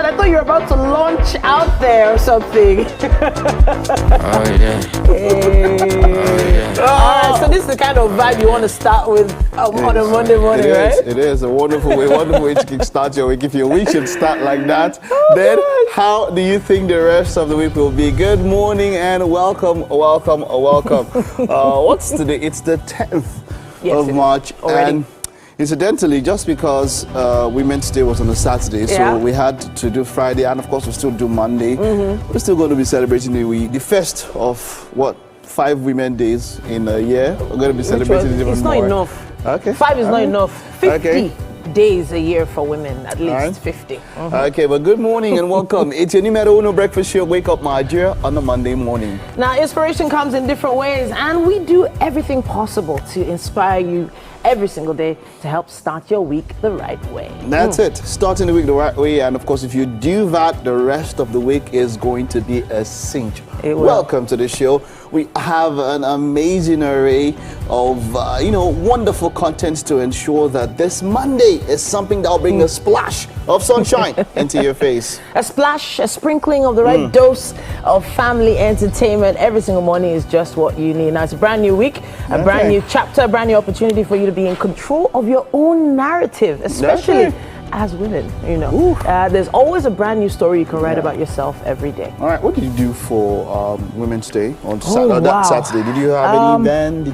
I thought you were about to launch out there or something. Oh yeah. Hey. All right, so this is the kind of vibe you want to start with on a Monday morning, right? It is a wonderful way to kickstart your week. If your week should start like that, then how do you think the rest of the week will be? Good morning and welcome. What's today? It's the 10th of March. And incidentally, just because Women's Day was on a Saturday, so we had to do Friday, and of course we still do Monday. We're still going to be celebrating the first of 5 women days in a year. We're going to be celebrating it even more. It's not enough. Okay. 5 is not enough. 50 days a year for women, at least 50. Okay, but good morning and welcome. It's your numero uno breakfast show, Wake Up Nigeria, on a Monday morning. Now, inspiration comes in different ways, and we do everything possible to inspire you every single day to help start your week the right way. That's it, starting the week the right way, and of course, if you do that, the rest of the week is going to be a cinch. Welcome to the show. We have an amazing array of, wonderful contents to ensure that this Monday is something that will bring a splash of sunshine into your face. A splash, a sprinkling of the right dose of family entertainment every single morning is just what you need. Now, it's a brand new week, a brand new chapter, a brand new opportunity for you to be in control of your own narrative, especially as women, there's always a brand new story you can write about yourself every day. All right, what did you do for Women's Day on that Saturday? Did you have any event?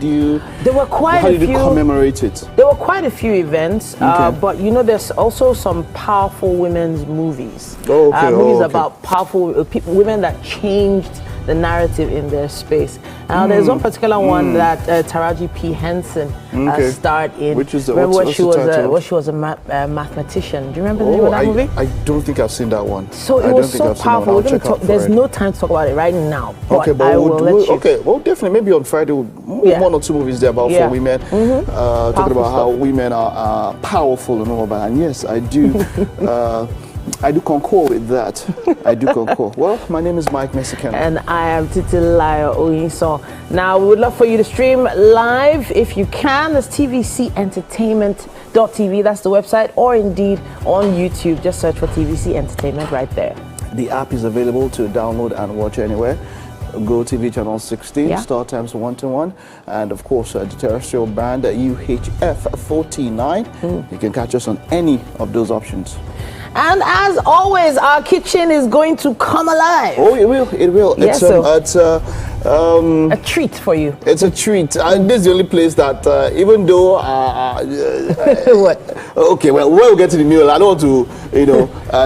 There were quite a few. How did you commemorate it? There were quite a few events, but there's also some powerful women's movies. Movies about powerful women that changed the narrative in their space. Now, there's one particular one that Taraji P. Henson starred in. Which is she was a mathematician. Do you remember the name of that movie? I don't think I've seen that one. So it was so powerful. There's no time to talk about it right now, but I will let you. Okay, well, definitely, maybe on Friday, one or two movies there about for women, talking about how women are powerful and all that. And yes, I do. I do concur with that. I do concur. Well, my name is Mike Mexican. And I am Titilayo Oyinso. Now, we would love for you to stream live if you can. That's tvcentertainment.tv. That's the website. Or indeed on YouTube. Just search for TVC Entertainment right there. The app is available to download and watch anywhere. GOTV channel 16, StarTimes 121, and of course the terrestrial band UHF 49. You can catch us on any of those options. And as always, our kitchen is going to come alive. Oh, it will. It will. Yes, it's a treat for you. It's a treat. This is the only place that, even though what? Okay, well, when we get to the meal, I don't want to,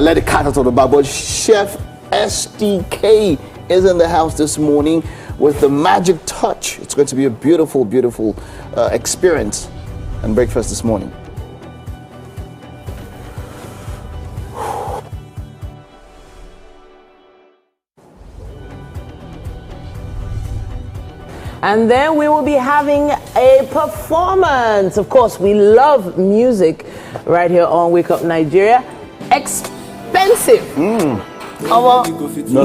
let the cat out of the bag. But Chef STK is in the house this morning with the magic touch. It's going to be a beautiful, beautiful experience and breakfast this morning. And then we will be having a performance. Of course, we love music right here on Wake Up Nigeria. Expensive. Now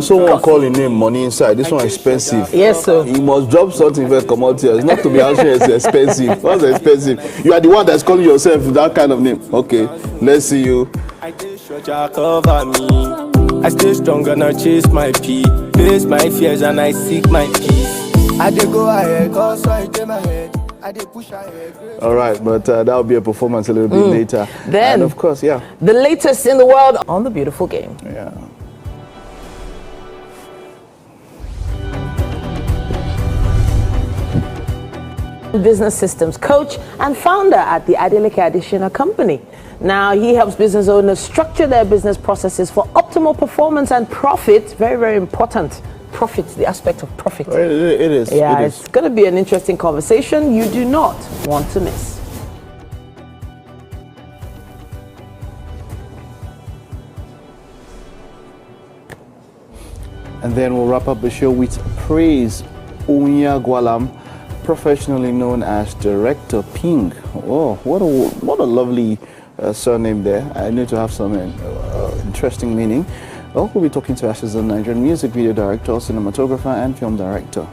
someone calling name money inside. This one expensive. Yes, sir. You must drop something for commodity. It's not to be answering it's expensive. What's expensive? You are the one that's calling yourself that kind of name. Okay, let's see you. I stay strong and I chase my peace. Face my fears and I seek my peace. I did go ahead, cause I did my head. I did push ahead. All right, but that'll be a performance a little bit later. Then, and of course, the latest in the world on The Beautiful Game. Yeah. Business systems coach and founder at the Adeleke Additional Company. Now, he helps business owners structure their business processes for optimal performance and profit. Very, very important. Profit, the aspect of profit. It is. Yeah, it's going to be an interesting conversation you do not want to miss. And then we'll wrap up the show with Praise Onya Gwalam, professionally known as Director Ping. Oh, what a lovely surname there. I need to have some interesting meaning. Well, we'll be talking to us as a Nigerian music video director, cinematographer, and film director.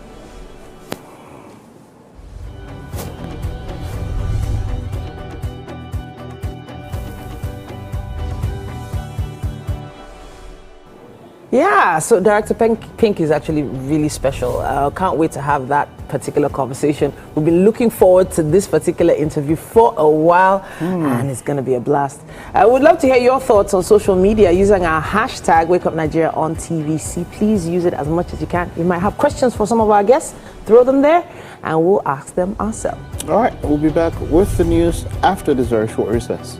Yeah, so Director Pink is actually really special. Can't wait to have that particular conversation. We've been looking forward to this particular interview for a while, and it's going to be a blast. I would love to hear your thoughts on social media using our hashtag #WakeUpNigeria on TVC. Please use it as much as you can. You might have questions for some of our guests. Throw them there, and we'll ask them ourselves. All right, we'll be back with the news after this very short recess.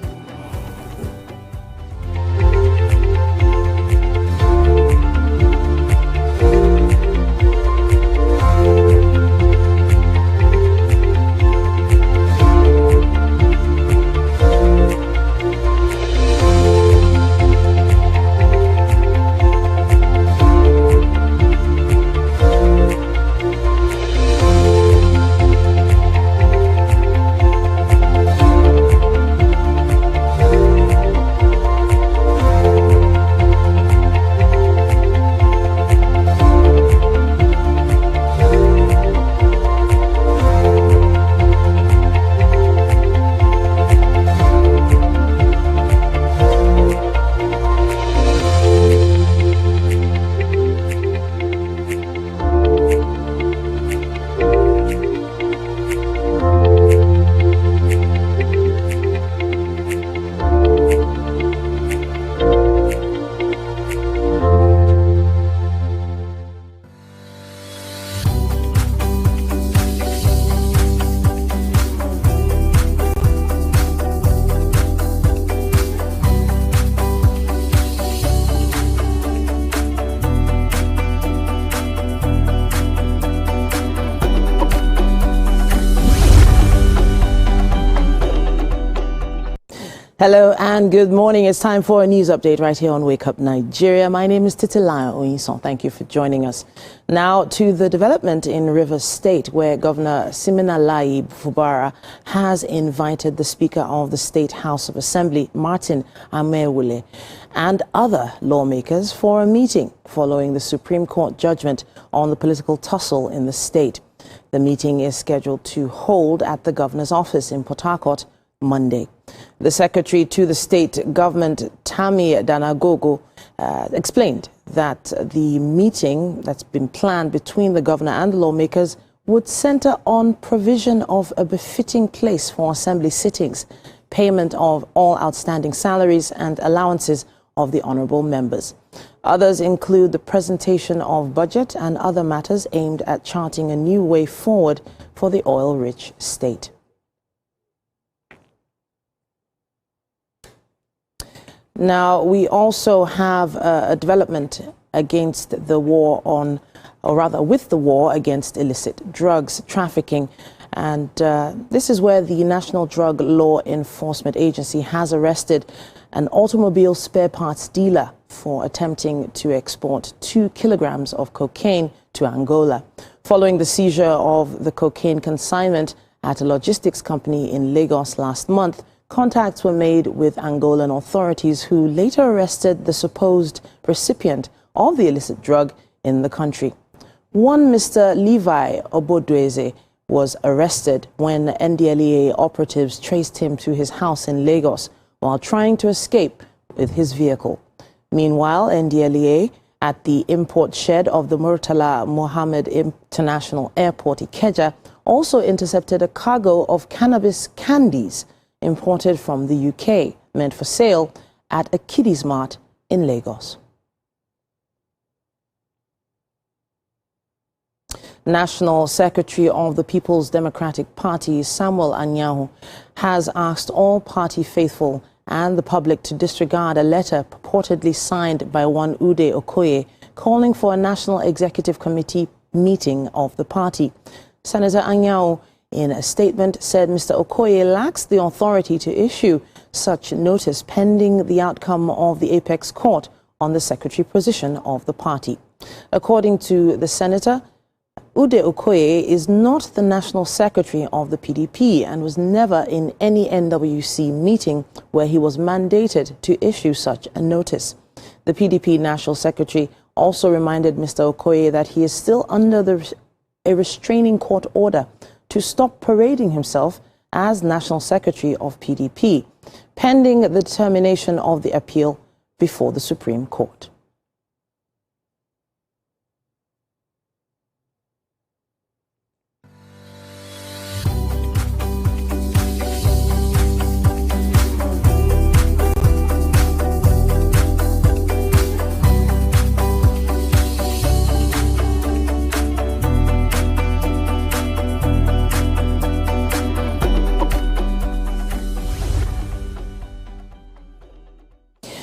Hello and good morning. It's time for a news update right here on Wake Up Nigeria. My name is Titilayo Oyinson. Thank you for joining us. Now to the development in Rivers State, where Governor Siminalayi Fubara has invited the Speaker of the State House of Assembly, Martin Amaewhule, and other lawmakers for a meeting following the Supreme Court judgment on the political tussle in the state. The meeting is scheduled to hold at the governor's office in Port Harcourt Monday. The secretary to the state government, Tammy Danagogo, explained that the meeting that's been planned between the governor and the lawmakers would center on provision of a befitting place for assembly sittings, payment of all outstanding salaries and allowances of the honorable members. Others include the presentation of budget and other matters aimed at charting a new way forward for the oil-rich state. Now, we also have a development against the war on, or rather with the war against illicit drugs trafficking. And this is where the National Drug Law Enforcement Agency has arrested an automobile spare parts dealer for attempting to export 2 kilograms of cocaine to Angola. Following the seizure of the cocaine consignment at a logistics company in Lagos last month, contacts were made with Angolan authorities, who later arrested the supposed recipient of the illicit drug in the country. One Mr. Levi Obodweze was arrested when NDLEA operatives traced him to his house in Lagos while trying to escape with his vehicle. Meanwhile, NDLEA at the import shed of the Murtala Mohammed International Airport, Ikeja, also intercepted a cargo of cannabis candies imported from the UK, meant for sale at a kiddies mart in Lagos. National Secretary of the People's Democratic Party, Samuel Anyanwu, has asked all party faithful and the public to disregard a letter purportedly signed by one Ude Okoye calling for a National Executive Committee meeting of the party. Senator Anyanwu, in a statement, said Mr. Okoye lacks the authority to issue such notice pending the outcome of the Apex Court on the secretary position of the party. According to the senator, Ude Okoye is not the national secretary of the PDP and was never in any NWC meeting where he was mandated to issue such a notice. The PDP national secretary also reminded Mr. Okoye that he is still under a restraining court order to stop parading himself as National Secretary of PDP, pending the determination of the appeal before the Supreme Court.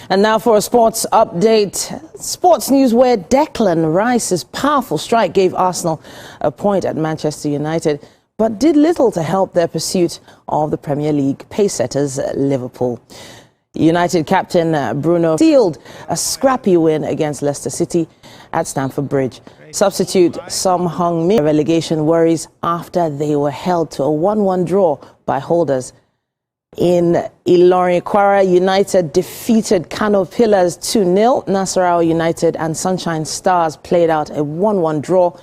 And now for a sports update. Sports news where Declan Rice's powerful strike gave Arsenal a point at Manchester United, but did little to help their pursuit of the Premier League pacesetters Liverpool. United captain Bruno sealed a scrappy win against Leicester City at Stamford Bridge. Substitute Son Heung-min relegation worries after they were held to a 1-1 draw by holders. In Ilorin Kwara, United defeated Kano Pillars 2-0. Nasarawa United and Sunshine Stars played out a 1-1 draw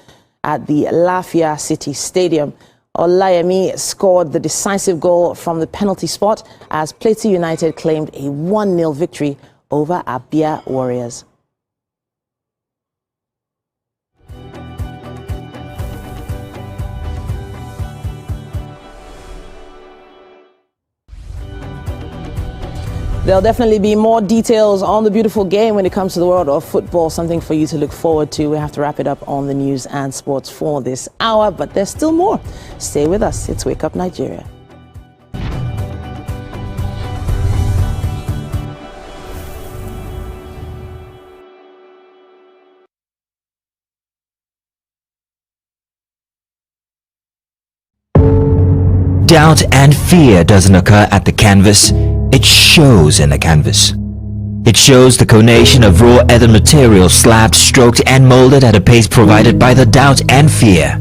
at the Lafia City Stadium. Olayemi scored the decisive goal from the penalty spot as Plateau United claimed a 1-0 victory over Abia Warriors. There'll definitely be more details on the beautiful game when it comes to the world of football, something for you to look forward to. We have to wrap it up on the news and sports for this hour, but there's still more. Stay with us. It's Wake Up Nigeria. Doubt and fear doesn't occur at the canvas. It shows in the canvas. It shows the conation of raw earthen material slabbed, stroked and molded at a pace provided by the doubt and fear.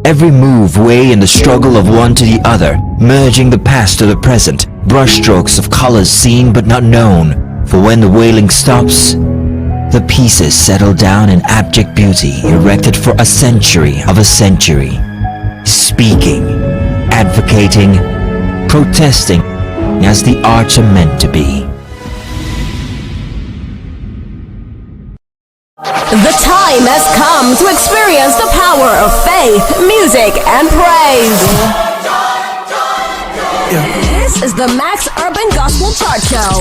Every move weigh in the struggle of one to the other, merging the past to the present, brushstrokes of colors seen but not known. For when the wailing stops, the pieces settle down in abject beauty erected for a century of a century. Speaking, advocating, protesting, as the arts are meant to be. The time has come to experience the power of faith, music, and praise. This is the Max Urban Gospel Chart Show.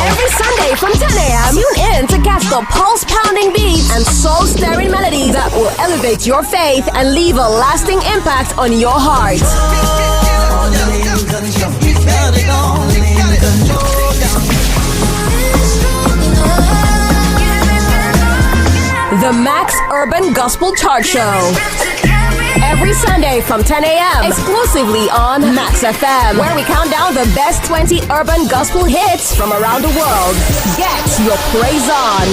Every Sunday from 10 a.m. tune in to catch the pulse-pounding beats and soul-stirring melodies that will elevate your faith and leave a lasting impact on your heart. The Max Urban Gospel Chart Show. Every Sunday from 10 a.m. exclusively on Max FM, where we count down the best 20 urban gospel hits from around the world. Get your praise on.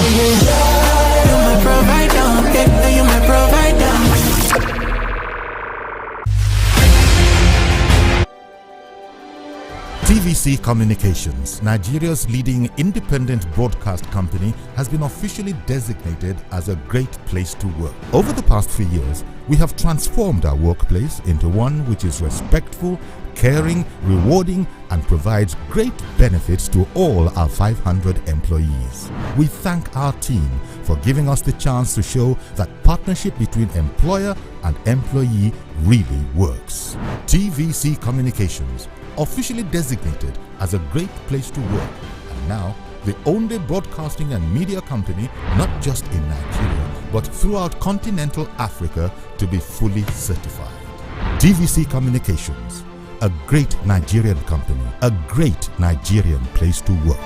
TVC Communications, Nigeria's leading independent broadcast company, has been officially designated as a great place to work. Over the past few years, we have transformed our workplace into one which is respectful, caring, rewarding, and provides great benefits to all our 500 employees. We thank our team for giving us the chance to show that partnership between employer and employee really works. TVC Communications, officially designated as a great place to work, and now the only broadcasting and media company not just in Nigeria but throughout continental Africa to be fully certified. TVC Communications, a great Nigerian company, a great Nigerian place to work.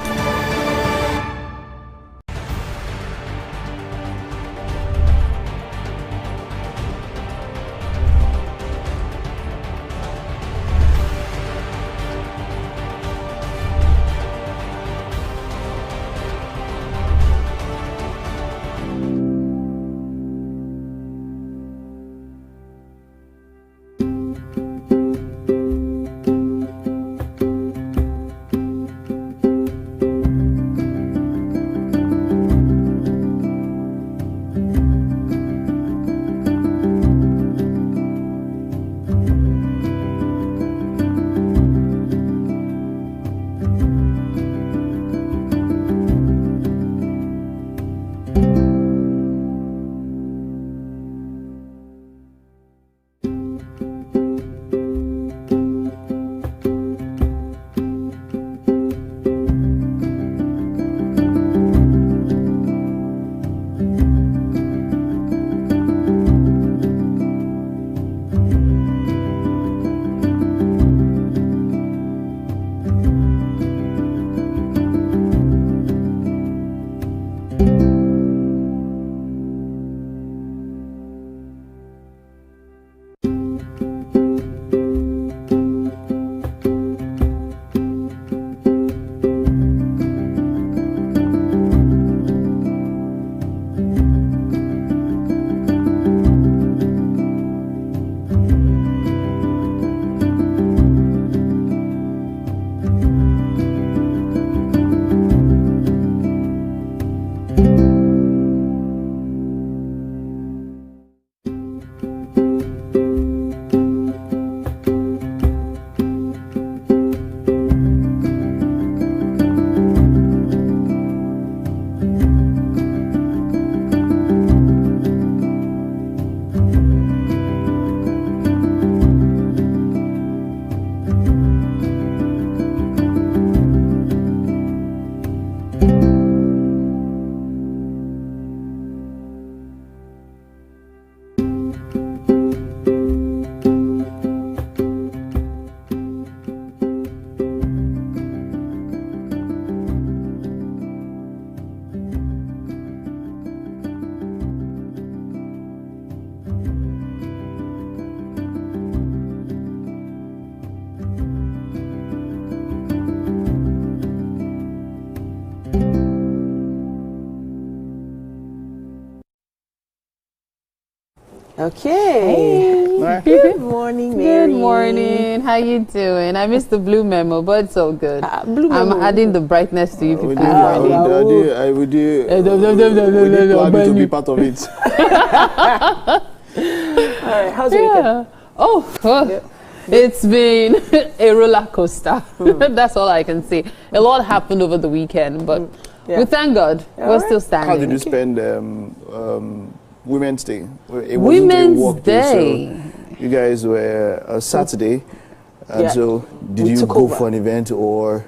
Okay. Right. Good morning, Mary. Good morning. How you doing? I missed the blue memo, but it's all good. Blue memo. I'm adding the brightness to you people. We plan to be part of it. All right, how's your weekend? It's been a roller coaster. That's all I can say. A lot happened over the weekend, but we thank God we're still standing. How did you spend Women's Day? It wasn't Women's a work Day. So you guys were Saturday, and so did you go for an event, or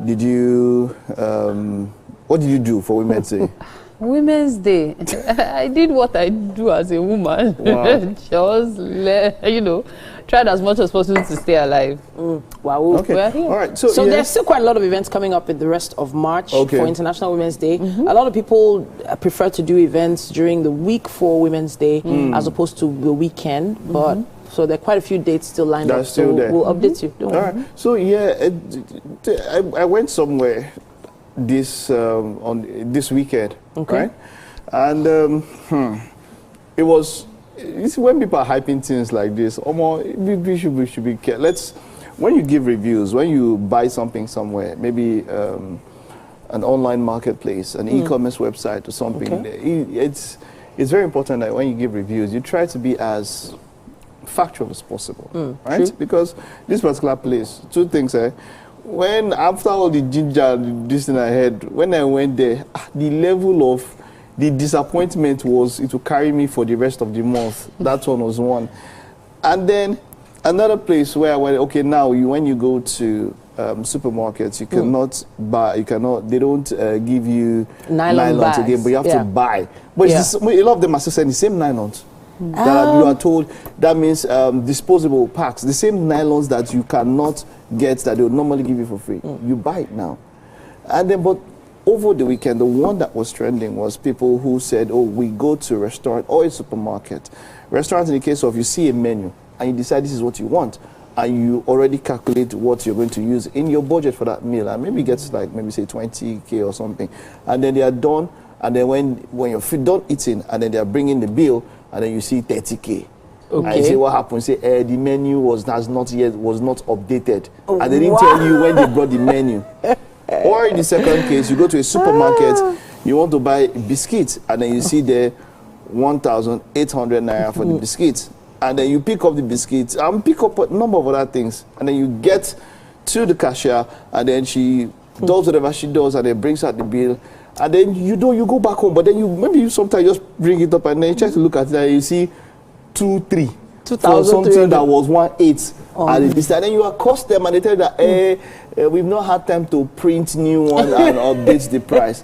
did you? What did you do for Women's Day? Women's Day. I did what I do as a woman. Wow. Just, tried as much as possible to stay alive. Wow. Okay. We're here. All right. So there's still quite a lot of events coming up in the rest of March for International Women's Day. Mm-hmm. A lot of people prefer to do events during the week for Women's Day as opposed to the weekend. Mm-hmm. But so there are quite a few dates still lined up. Still there. We'll update you. Don't All worry. right. So I went somewhere this on this weekend, right? And it was. You see, when people are hyping things like this, we should be careful. When you give reviews, when you buy something somewhere, maybe an online marketplace, an e-commerce website or something, it's very important that when you give reviews, you try to be as factual as possible, right? True. Because this particular place, two things, when after all the ginger, this thing I had, when I went there, the level of the disappointment was it will carry me for the rest of the month. That one was one. And then another place where I went, now when you go to supermarkets, you cannot buy, they don't give you nylons again, but you have to buy. But it's a lot of them are still saying the same nylons. That you are told, that means disposable packs, the same nylons that you cannot get that they would normally give you for free. You buy it now. And then, but over the weekend, the one that was trending was people who said, we go to a restaurant or a supermarket. Restaurants, in the case of you see a menu and you decide this is what you want, and you already calculate what you're going to use in your budget for that meal, and maybe it gets like, maybe say 20K or something. And then they are done, and then when you're done eating, and then they are bringing the bill, and then you see 30K. And you say what happened? Say the menu was not updated, and they didn't tell you when they brought the menu. Or in the second case, you go to a supermarket, you want to buy biscuits, and then you see there 1,800 naira for the biscuits, and then you pick up the biscuits and pick up a number of other things, and then you get to the cashier, and then she does whatever she does, and then brings out the bill, and then you go back home, but then you sometimes just bring it up, and then you try to look at it, and you see 2,300 for something that was 1,800. And then you accost them, and they tell you that we've not had time to print new one and update the price.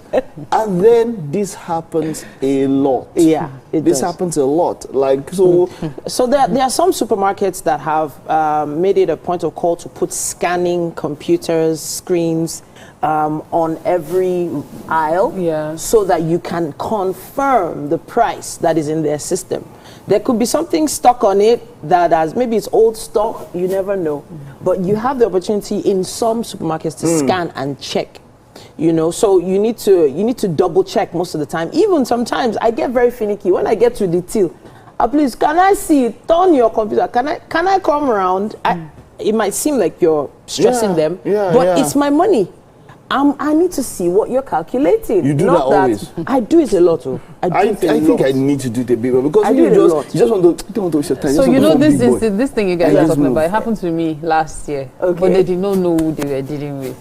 And then this happens a lot. Yeah, this happens a lot. So there are some supermarkets that have made it a point of call to put scanning computers, screens on every aisle, so that you can confirm the price that is in their system. There could be something stuck on it that maybe it's old stock, you never know. But you have the opportunity in some supermarkets to scan and check. So you need to double check most of the time. Even sometimes I get very finicky when I get to the till. Please, can I see it? Turn your computer. Can I come around? It might seem like you're stressing them, but it's my money. I need to see what you're calculating. You do that always? I do it a lot. I think I need to do it a bit more, because you just want to don't waste your time. So this thing you guys are talking about, it happened to me last year, but they did not know who they were dealing with.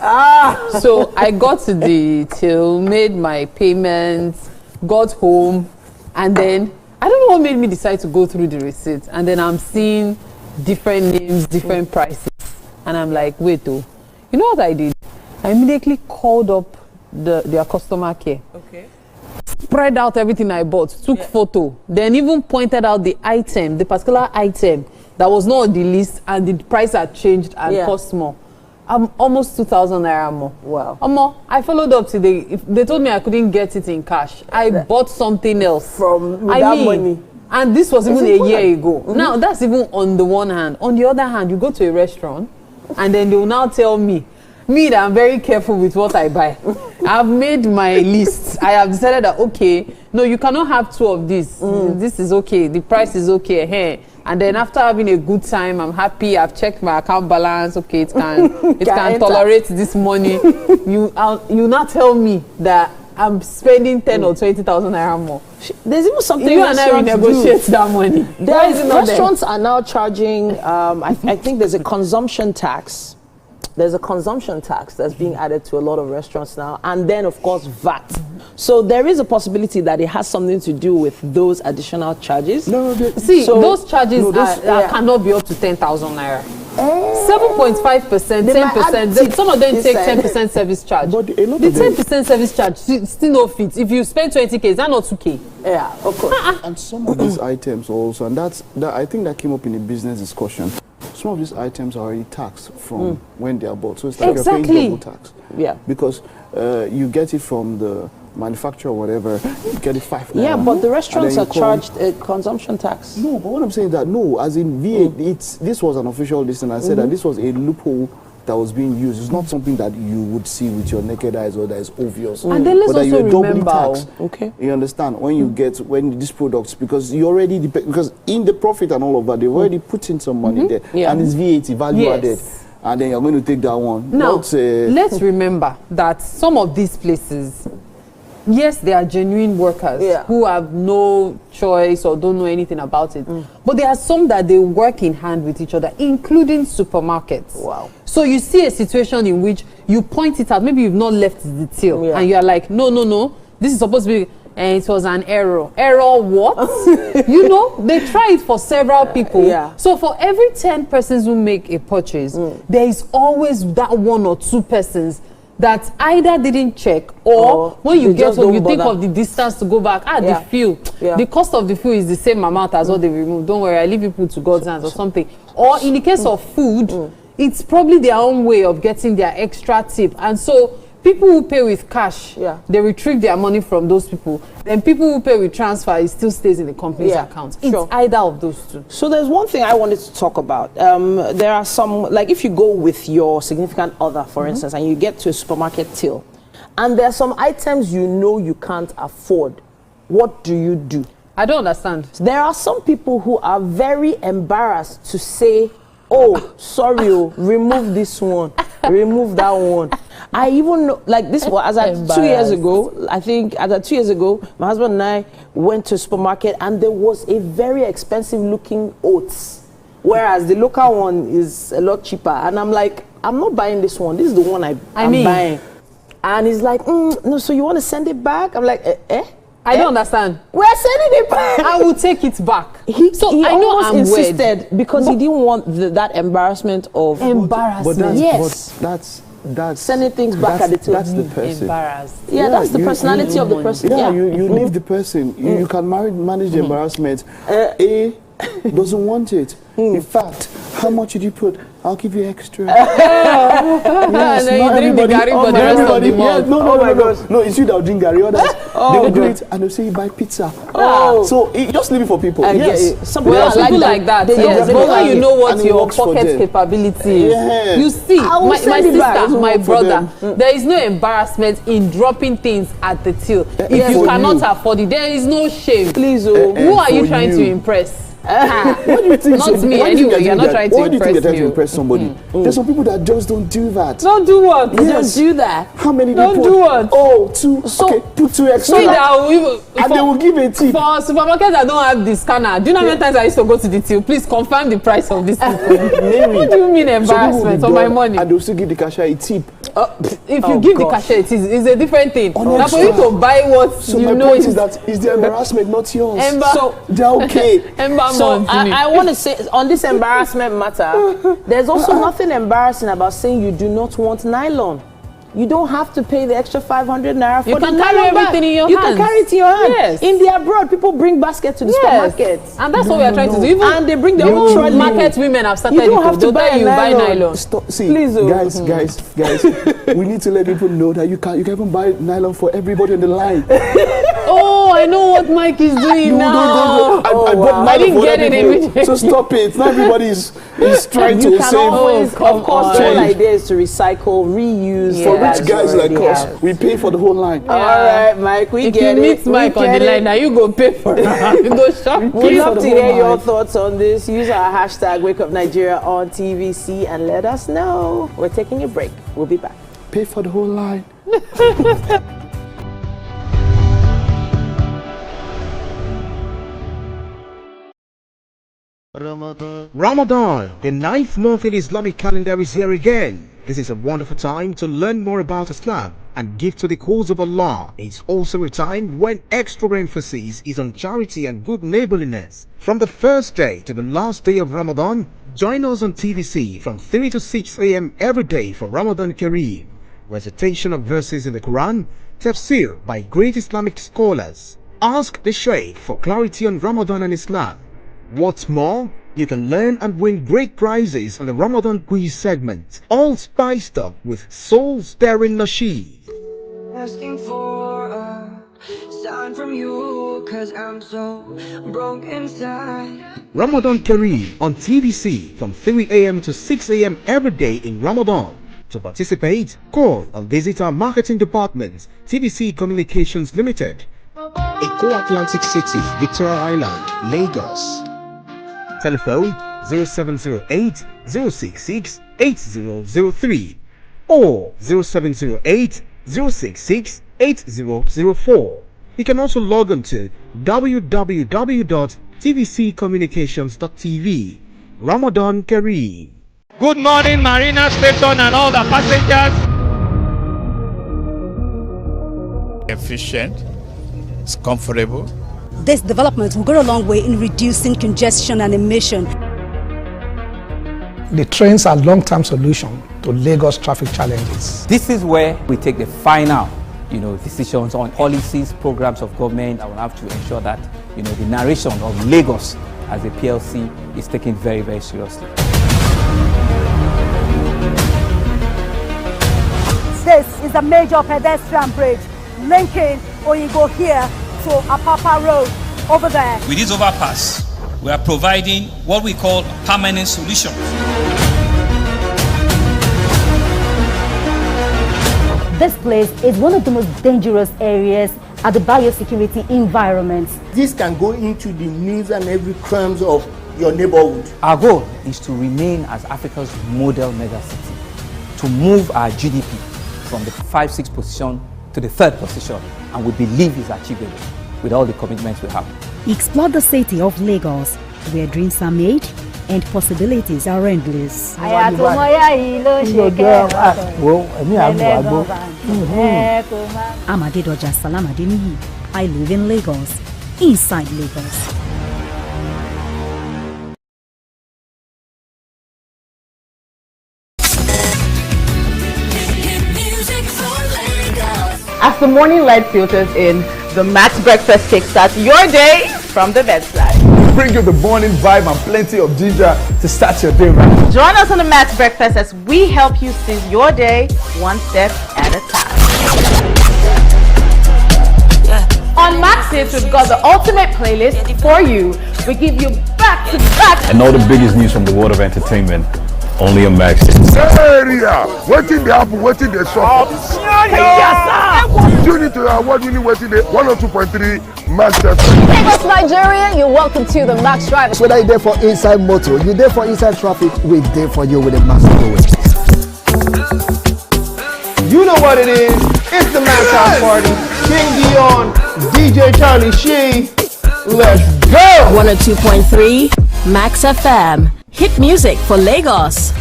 So I got to the till, made my payments, got home, and then I don't know what made me decide to go through the receipts, and then I'm seeing different names, different prices, and I'm like, wait, you know what I did? I immediately called up their customer care. Spread out everything I bought, took photo, then even pointed out the particular item that was not on the list, and the price had changed and cost more. Almost 2,000 naira more. Wow. I followed up today. They told me I couldn't get it in cash. I bought something else from that money. And this was even a year ago. Now, that's even on the one hand. On the other hand, you go to a restaurant, and then they will now tell me that I'm very careful with what I buy. I've made my list. I have decided that, no, you cannot have 2 of this. This is okay. The price is okay. Hey. And then after having a good time, I'm happy. I've checked my account balance. Okay, it can tolerate this money. You not tell me that I'm spending 10 or 20,000 naira more. There's even something you and I negotiate that money. Restaurants are now charging. I think there's a consumption tax. There's a consumption tax that's being added to a lot of restaurants now, and then of course VAT. So there is a possibility that it has something to do with those additional charges. Those charges cannot be up to 10,000 naira. 7.5%, 10%. Some of them take 10% service charge. But the 10% service charge still no fit. If you spend 20k, is that not 2k? Yeah, of course. And some of these items also, and I think that came up in a business discussion. Some of these items are already taxed from when they are bought. So it's like you're paying double tax. Yeah. Because you get it from the manufacturer or whatever, you get it 5 naira. Yeah, but the restaurants are charged a consumption tax. No, but what I'm saying is that, no, as in VAT, this was an official list, and I said that this was a loophole that was being used. It's not something that you would see with your naked eyes or that is obvious. And then let's but also remember, taxed. You understand? When you get, when these products, because you already, because in the profit and all of that, they've already put in some money there. And it's VAT, value added. And then you're going to take that one. Now, let's remember that some of these places, yes, they are genuine workers who have no choice or don't know anything about it. But there are some that they work in hand with each other, including supermarkets. Wow. So you see a situation in which you point it out. Maybe you've not left the till. And you're like, no. This is supposed to be, and it was an error. Error what? You know, they try it for several people. So for every 10 persons who make a purchase, there is always that 1 or 2 persons that either didn't check or when you get home, you think of the distance to go back. The fuel. The cost of the fuel is the same amount as what they removed. Don't worry, I leave people to God's hands or something. Or in the case of food, it's probably their own way of getting their extra tip. And so people who pay with cash, they retrieve their money from those people. Then people who pay with transfer, it still stays in the company's account. It's either of those two. So there's one thing I wanted to talk about. There are some, like if you go with your significant other, for instance, and you get to a supermarket till, and there are some items you know you can't afford, what do you do? I don't understand. There are some people who are very embarrassed to say, oh, sorry, remove this one, remove that one. I even know, like this was, as 2 years ago, I think, as 2 years ago, my husband and I went to a supermarket and there was a very expensive looking oats, whereas the local one is a lot cheaper. And I'm like, I'm not buying this one. This is the one I'm buying. And he's like, no, so you want to send it back? I'm like, I don't understand. We're sending it back. I will take it back. He insisted because he didn't want that embarrassment of embarrassment. But that's sending things back at the till. That's the person. Embarrassed. Yeah, that's the personality of the person. You leave the person. You can manage the embarrassment. A doesn't want it. In fact, how much did you put? I'll give you extra. Yes, not everybody. No, it's you that will drink Gary. Others, they will do it and they'll say you buy pizza. So just leave it for people. Some people like that. But when you know what your pocket capability is, you see, my sister, my brother, there is no embarrassment in dropping things at the till. If you cannot afford it, there is no shame. Please, who are you trying to impress? What do you think? Not me. Anyway, you're not trying to impress me. Why do you think they're trying to impress somebody? There's some people that just don't do that. Don't do what? Yes. Don't do that. How many don't people? Do what? Oh, 2. So, okay, put 2 extra. And they will give a tip. For supermarkets that don't have the scanner, do you know how many times I used to go to the till? Please confirm the price of this. What do you mean embarrassment on my money? And they'll still give the cashier a tip. If you give the cashier it is a different thing. Now for you to buy what so you my know point is that it's the embarrassment, not yours. So they're okay. So I want to say on this embarrassment matter, there's also nothing embarrassing about saying you do not want nylon. You don't have to pay the extra 500 naira for the nylon bag. You can carry everything in your hands. You can carry it in your hand. Yes. In the abroad, people bring baskets to the supermarket. And that's what we are trying to do. And they bring their own trolley. Market women have started. You don't have to buy nylon. Stop. See, please, guys, we need to let people know that you can even buy nylon for everybody on the line. I know what Mike is doing now. I didn't get it immediately. So stop it. Not everybody is trying You to can save. always, of course, the whole change. idea is to recycle, reuse. For rich guys like us, we pay for the whole line. All right, Mike, we if get you it. meet Mike on the line, now you go pay for it. You go shop. We'd love to hear your thoughts on this. Use our hashtag WakeUpNigeria on TVC and let us know. We're taking a break. We'll be back. Pay for the whole line. Ramadan, the 9th month in Islamic calendar, is here again. This is a wonderful time to learn more about Islam and give to the cause of Allah. It's also a time when extra emphasis is on charity and good neighborliness. From the first day to the last day of Ramadan, join us on TVC from 3 to 6 a.m. every day for Ramadan Kareem, recitation of verses in the Quran, tafsir by great Islamic scholars. Ask the Shaykh for clarity on Ramadan and Islam. What's more, you can learn and win great prizes on the Ramadan quiz segment, all spiced up with soul-stirring nasheed. Asking for a sign from you, 'cause I'm so broke inside. Ramadan Kareem on TVC from 3 a.m. to 6 a.m. every day in Ramadan. To participate, call or visit our marketing department, TVC Communications Limited, Eko Atlantic City, Victoria Island, Lagos. Telephone 0708 066 8003 or 0708 066 8004. You can also log on to www.tvccommunications.tv. Ramadan Kareem. Good morning, Marina Station and all the passengers. Efficient, it's comfortable. This development will go a long way in reducing congestion and emission. The trains are a long-term solution to Lagos traffic challenges. This is where we take the final, decisions on policies, programs of government. I will have to ensure that, the narration of Lagos as a PLC is taken very, very seriously. This is a major pedestrian bridge linking Oyinbo here to Apapa Road over there. With this overpass, we are providing what we call a permanent solution. This place is one of the most dangerous areas at the biosecurity environment. This can go into the news and every crumbs of your neighborhood. Our goal is to remain as Africa's model megacity, to move our GDP from the 5-6 position to the 3rd position, and we believe it's achievable with all the commitments we have. Explore the city of Lagos, where dreams are made and possibilities are endless. Amadedoja Salamadini. I live in Lagos, inside Lagos. As the morning light filters in, the Max Breakfast kickstarts your day from the bedside. We bring you the morning vibe and plenty of ginger to start your day right. Join us on the Max Breakfast as we help you seize your day one step at a time. On Max Hits, we've got the ultimate playlist for you. We give you back to back. And all the biggest news from the world of entertainment. Only a Max Hits. Area! Waiting the apple, waiting the shop. Tune into our award-winning waiting the 102.3 Max FM. Lagos, Nigeria, you're welcome to the Max Drive. Whether you're there for inside motor, you're there for inside traffic, we're there for you with a Max Drive. You know what it is. It's the Max House Party. King Dion, DJ Charlie Shee. Let's go! 102.3 Max FM. Hit music for Lagos.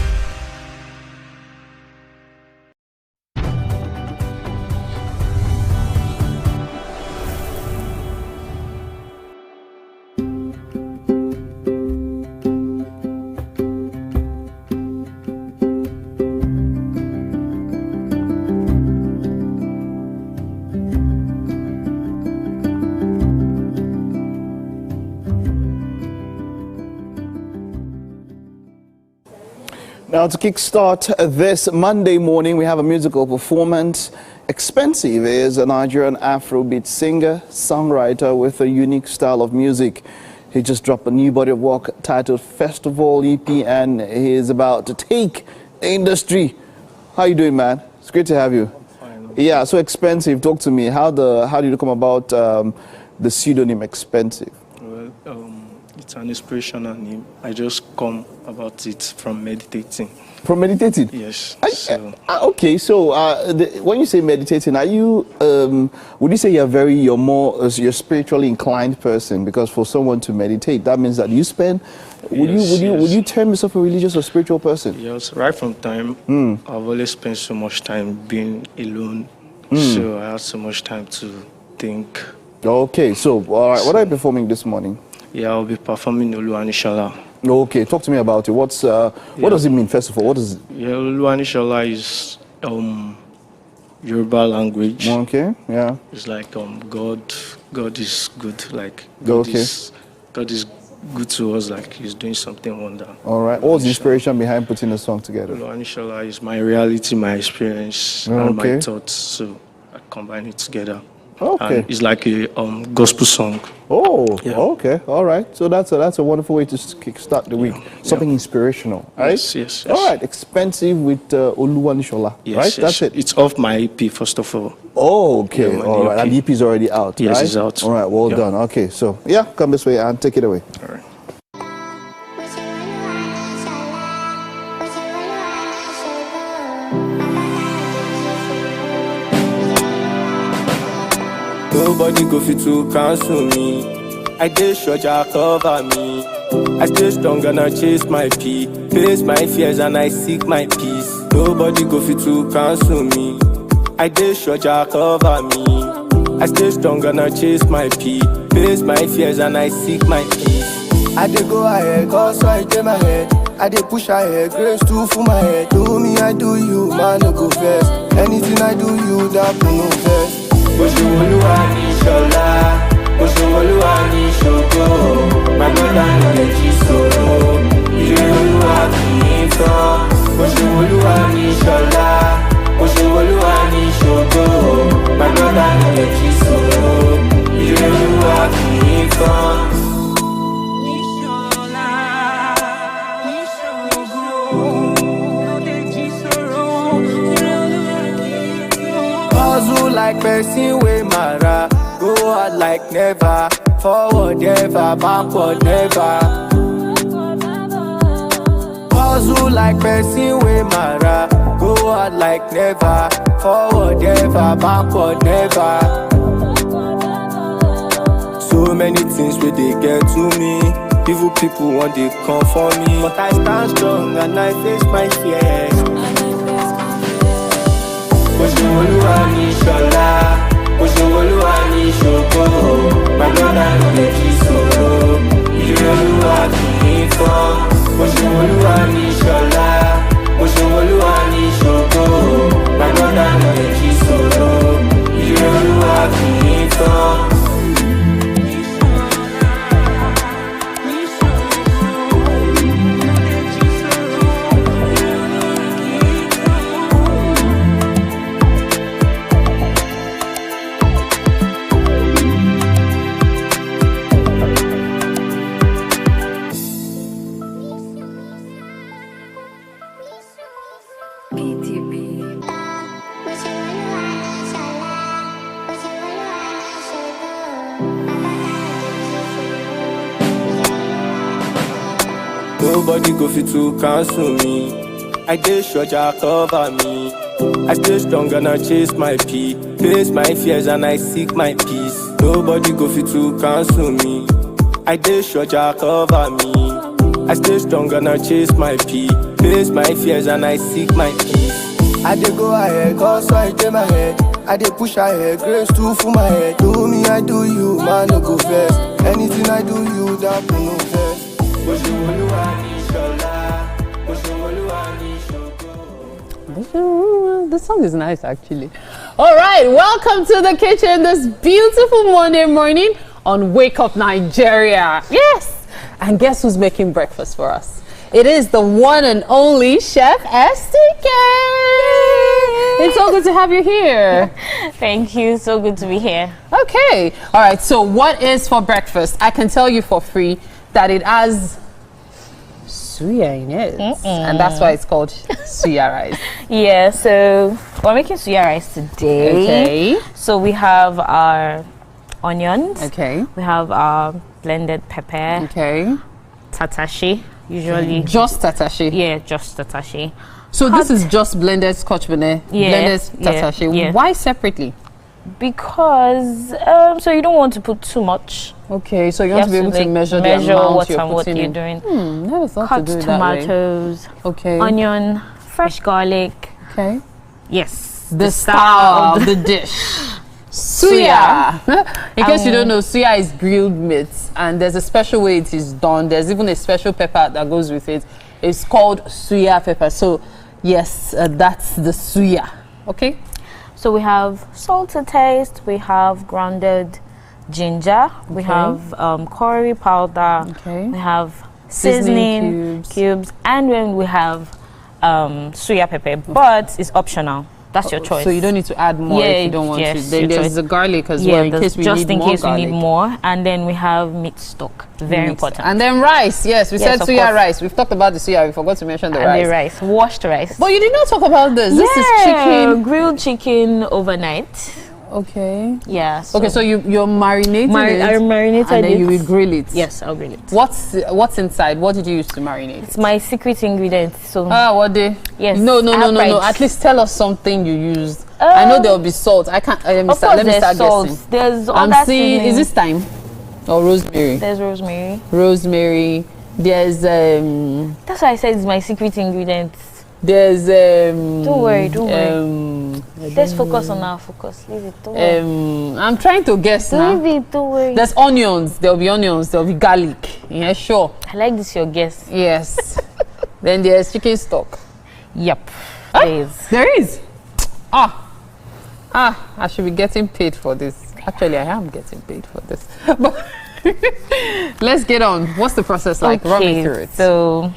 Now, to kickstart this Monday morning, we have a musical performance. Expensive is a Nigerian Afrobeat singer, songwriter with a unique style of music. He just dropped a new body of work titled Festival EP, and he is about to take the industry. How you doing, man? It's great to have you. I'm fine. Yeah, so Expensive. Talk to me. How did you come about the pseudonym Expensive? Well, it's an inspirational name. I just come about it from meditating. From meditating? Yes. Okay, so when you say meditating, are you? Would you say you're more you're spiritually inclined person? Because for someone to meditate, that means that you spend. Would you term yourself a religious or spiritual person? Yes, right from time. I've always spent so much time being alone, so I had so much time to think. Okay, so all right, what are you performing this morning? Yeah, I'll be performing Oluwanishala. Okay, talk to me about it. What does it mean, first of all? What is it? Yeah, Oluwanishala is Yoruba language. Okay, yeah. It's like God is good. Like God is good to us. Like He's doing something wonderful. All right. What was the inspiration behind putting the song together? Oluwanishala is my reality, my experience, and my thoughts. So I combine it together. Okay. And it's like a gospel song. Oh, yeah. Okay, all right. So that's a wonderful way to kickstart the week. Something inspirational, right? Yes. All right, Expensive with Oluwanishala, Yes, right? yes. That's it. It's off my EP, first of all. Oh, okay. Yeah, All right. And the EP is already out, Yes, right? it's out. All right, well done. Okay, so yeah, come this way and take it away. All right. Nobody go fit to cancel me. I dey sure Jah cover me. I stay strong and I chase my pee. Face my fears and I seek my peace. Nobody go fit to cancel me. I dey sure Jah cover me. I stay strong and I chase my pee. Face my fears and I seek my peace. I dey go ahead, cause I dey my head. I dey push ahead, grace too for my head. Do me, I do you, man, no go first. Anything I do you, that no first. Oṣù Olúwa ní ṣọlá, Oṣù Olúwa ní ṣògo. My brother no dey jí sọ̀rọ̀, ire Olúwa kì í tán. Oṣù Olúwa ní ṣọlá, Oṣù Olúwa ní ṣògo. My brother no dey jí sọ̀rọ̀, ire Olúwa kì í tán. Hustle like person wey mara, go out like never, forward ever, backward never. Hustle like person wey mara, go out like never, forward ever, backward never. So many things wey dey get to me, evil people want dey come for me, but I stand strong and I face my fears. Oṣù Olúwa ní ṣọlá, Oṣù Olúwa ní ṣògo. My brother no dey jí sọ̀rọ̀, ire Olúwa kì í tán. Oṣù Olúwa ní ṣọlá, Oṣù Olúwa ní ṣògo. My brother no dey jí sọ̀rọ̀, ire Olúwa kì í tán. Nobody go fit to cancel me. I dey sure Jah cover me. I stay strong and I chase my pee. Face my fears and I seek my peace. Nobody go fit to cancel me. I dey sure Jah cover me. I stay strong and I chase my pee. Face my fears and I seek my peace. I dey go ahead, cause I dey my head. I dey push ahead, grace too for my head. Do me, I do you, man, no go first. Anything I do you, that no first. Oṣù Olúwa ní ṣọlá, Oṣù Olúwa ní ṣògo. The song is nice, actually. All right, welcome to the kitchen this beautiful Monday morning on Wake Up Nigeria. Yes, and guess who's making breakfast for us? It is the one and only Chef STK. It's so good to have you here. Thank you. So good to be here. Okay. All right. So what is for breakfast? I can tell you for free that it has suya in it. And that's why it's called suya rice. Yeah. So we're making suya rice today. Okay. So we have our onions. Okay. We have our blended pepper. Okay. Tatashi. Usually. Just tatashi. Yeah, just tatashi. So this is just blended Scotch bonnet, blended tatashi. Yeah. Why separately? Because so you don't want to put too much. Okay, so you want to be able to measure the amount you're doing. Never thought Cut to do it tomatoes. That way. Okay. Onion, fresh garlic. Okay. Yes. The style of the dish. Suya. In case you don't know, suya is grilled meat, and there's a special way it is done. There's even a special pepper that goes with it. It's called suya pepper. So yes, that's the suya. Okay. So we have salt to taste. We have grounded ginger. We have curry powder. Okay. We have seasoning cubes, and then we have suya pepper. But it's optional. That's your choice. So you don't need to add more if you don't want to. Then there's the garlic as well, in case we need more. And then we have meat stock. Very important. And then rice. Yes, we said suya rice. We've talked about the suya. We forgot to mention the rice. And the rice. Washed rice. But you did not talk about this. This is chicken. Grilled chicken overnight. Okay. Yeah. Okay, so you're marinating it. I marinated and then it. you will grill it. Yes, I'll grill it. What's inside? What did you use to marinate? It's my secret ingredient. So what day? Yes. No. At least tell us something you used. I know there will be salt. I can't. Let me start guessing. There's all I'm seeing. Is this thyme or rosemary? There's rosemary. Rosemary. There's That's why I said it's my secret ingredient. There's Don't worry. Let's focus on our focus. Leave it. Don't worry. I'm trying to guess now. Leave it. Don't worry. There's onions. There'll be onions. There'll be garlic. Yeah, sure. I like this. Your guess. Yes. Then there's chicken stock. Yep. There is. I should be getting paid for this. Actually, I am getting paid for this. But let's get on. What's the process like? Run me through it. So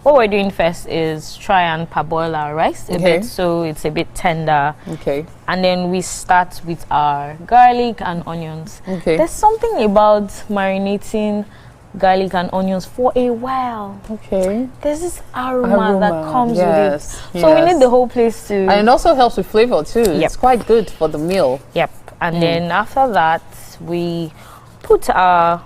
what we're doing first is try and parboil our rice a bit so it's a bit tender. Okay. And then we start with our garlic and onions. Okay. There's something about marinating garlic and onions for a while. Okay. There's this aroma that comes with it. Yes. So we need the whole place to... And it also helps with flavor too. Yep. It's quite good for the meal. Yep. And then after that, we put our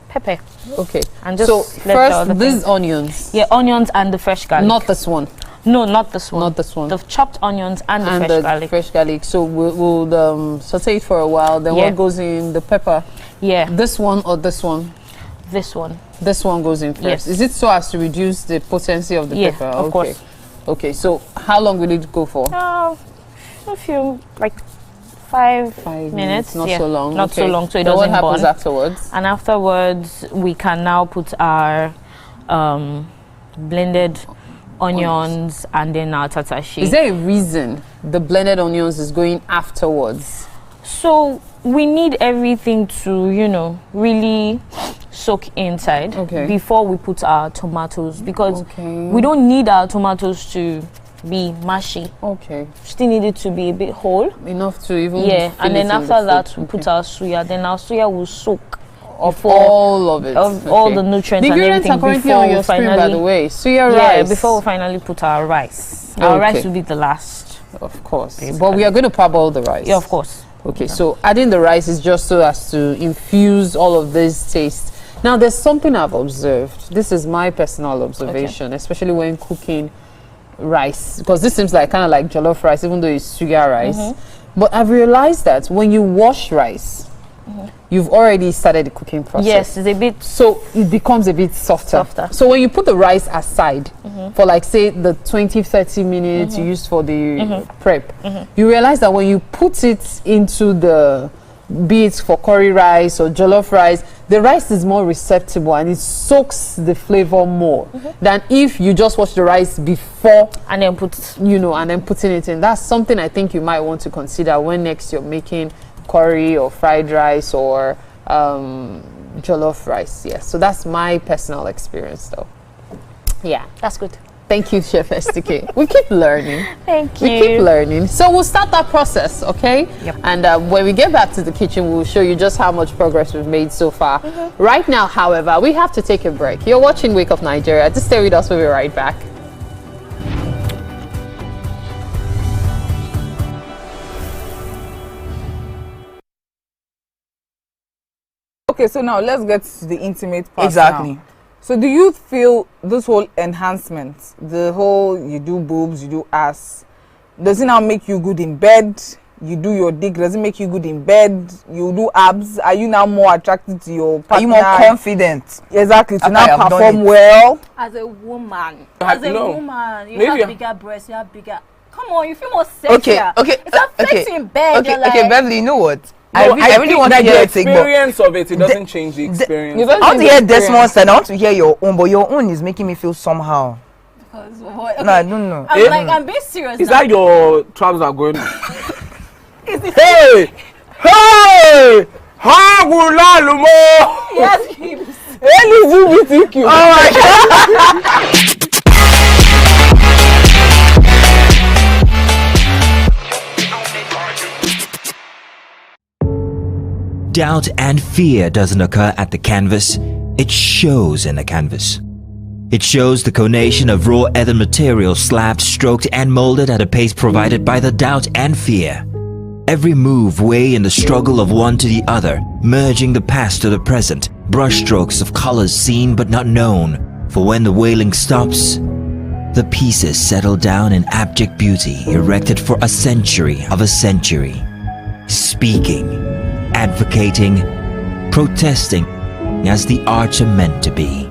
pepper. Okay. And just so first these onions. Yeah, onions and the fresh garlic. Not this one. No, not this one. Not this one. The chopped onions and the fresh garlic. So we'll saute it for a while. Then what goes in? The pepper. Yeah. This one or this one? This one. This one goes in first. Yes. Is it so as to reduce the potency of the pepper? Of course. Okay. So how long will it go for? A few, like 5 minutes. Not so long. Not so long, so it then doesn't what happens burn. afterwards? And afterwards, we can now put our blended onions and then our tatashi. Is there a reason the blended onions is going afterwards? So we need everything to, really soak inside before we put our tomatoes, because we don't need our tomatoes to be mushy. Okay. Still need it to be a bit whole. Enough to even and then after that we put our suya. Then our suya will soak of all of it. Of all the nutrients and everything. Are currently on your screen, by the way. Suya rice. Before we finally put our rice. Our rice will be the last. Of course. But we are going to parboil the rice. Yeah, of course. Okay, so adding the rice is just so as to infuse all of this taste. Now, there's something I've observed. This is my personal observation, especially when cooking rice, because this seems like kind of like jollof rice, even though it's sugar rice. But I've realized that when you wash rice, you've already started the cooking process. Yes, it's a bit... So it becomes a bit softer. So when you put the rice aside for like, say, the 20-30 minutes you used for the prep, you realize that when you put it into the, be it for curry rice or jollof rice, the rice is more receptible and it soaks the flavor more than if you just wash the rice before and then put, and then putting it in. That's something I think you might want to consider when next you're making curry or fried rice or jollof rice. Yes. So that's my personal experience, though. Yeah, that's good. Thank you, Chef STK. We keep learning. Thank you. We keep learning. So we'll start that process, okay? Yep. And when we get back to the kitchen, we'll show you just how much progress we've made so far. Right now, however, we have to take a break. You're watching Wake Up Nigeria. Just stay with us. We'll be right back. Okay, so now let's get to the intimate part. Exactly. Now. So do you feel this whole enhancement, the whole you do boobs, you do ass, does it now make you good in bed? You do your dick, does it make you good in bed? You do abs, are you now more attracted to your partner? Are you more confident? Exactly, to now perform well? As a woman, you Maybe have bigger breasts, you have bigger... Come on, you feel more sexier. Okay. It's not sexy in bed. Okay, Beverly, you know what? No, I really want to hear it. The experience of it doesn't change the experience. I want to hear Desmond's side. I want to hear your own, but your own is making me feel somehow. Because what? Okay. No, I don't know. I'm being serious. Is now. that your trousers are going? Hey! Yes, hips. LGBTQ. Oh my God. Doubt and fear doesn't occur at the canvas, it shows in the canvas. It shows the conation of raw earthen material slabbed, stroked and molded at a pace provided by the doubt and fear. Every move weigh in the struggle of one to the other, merging the past to the present, brushstrokes of colors seen but not known. For when the wailing stops, the pieces settle down in abject beauty erected for a century of a century. Speaking, advocating, protesting as the arts are meant to be.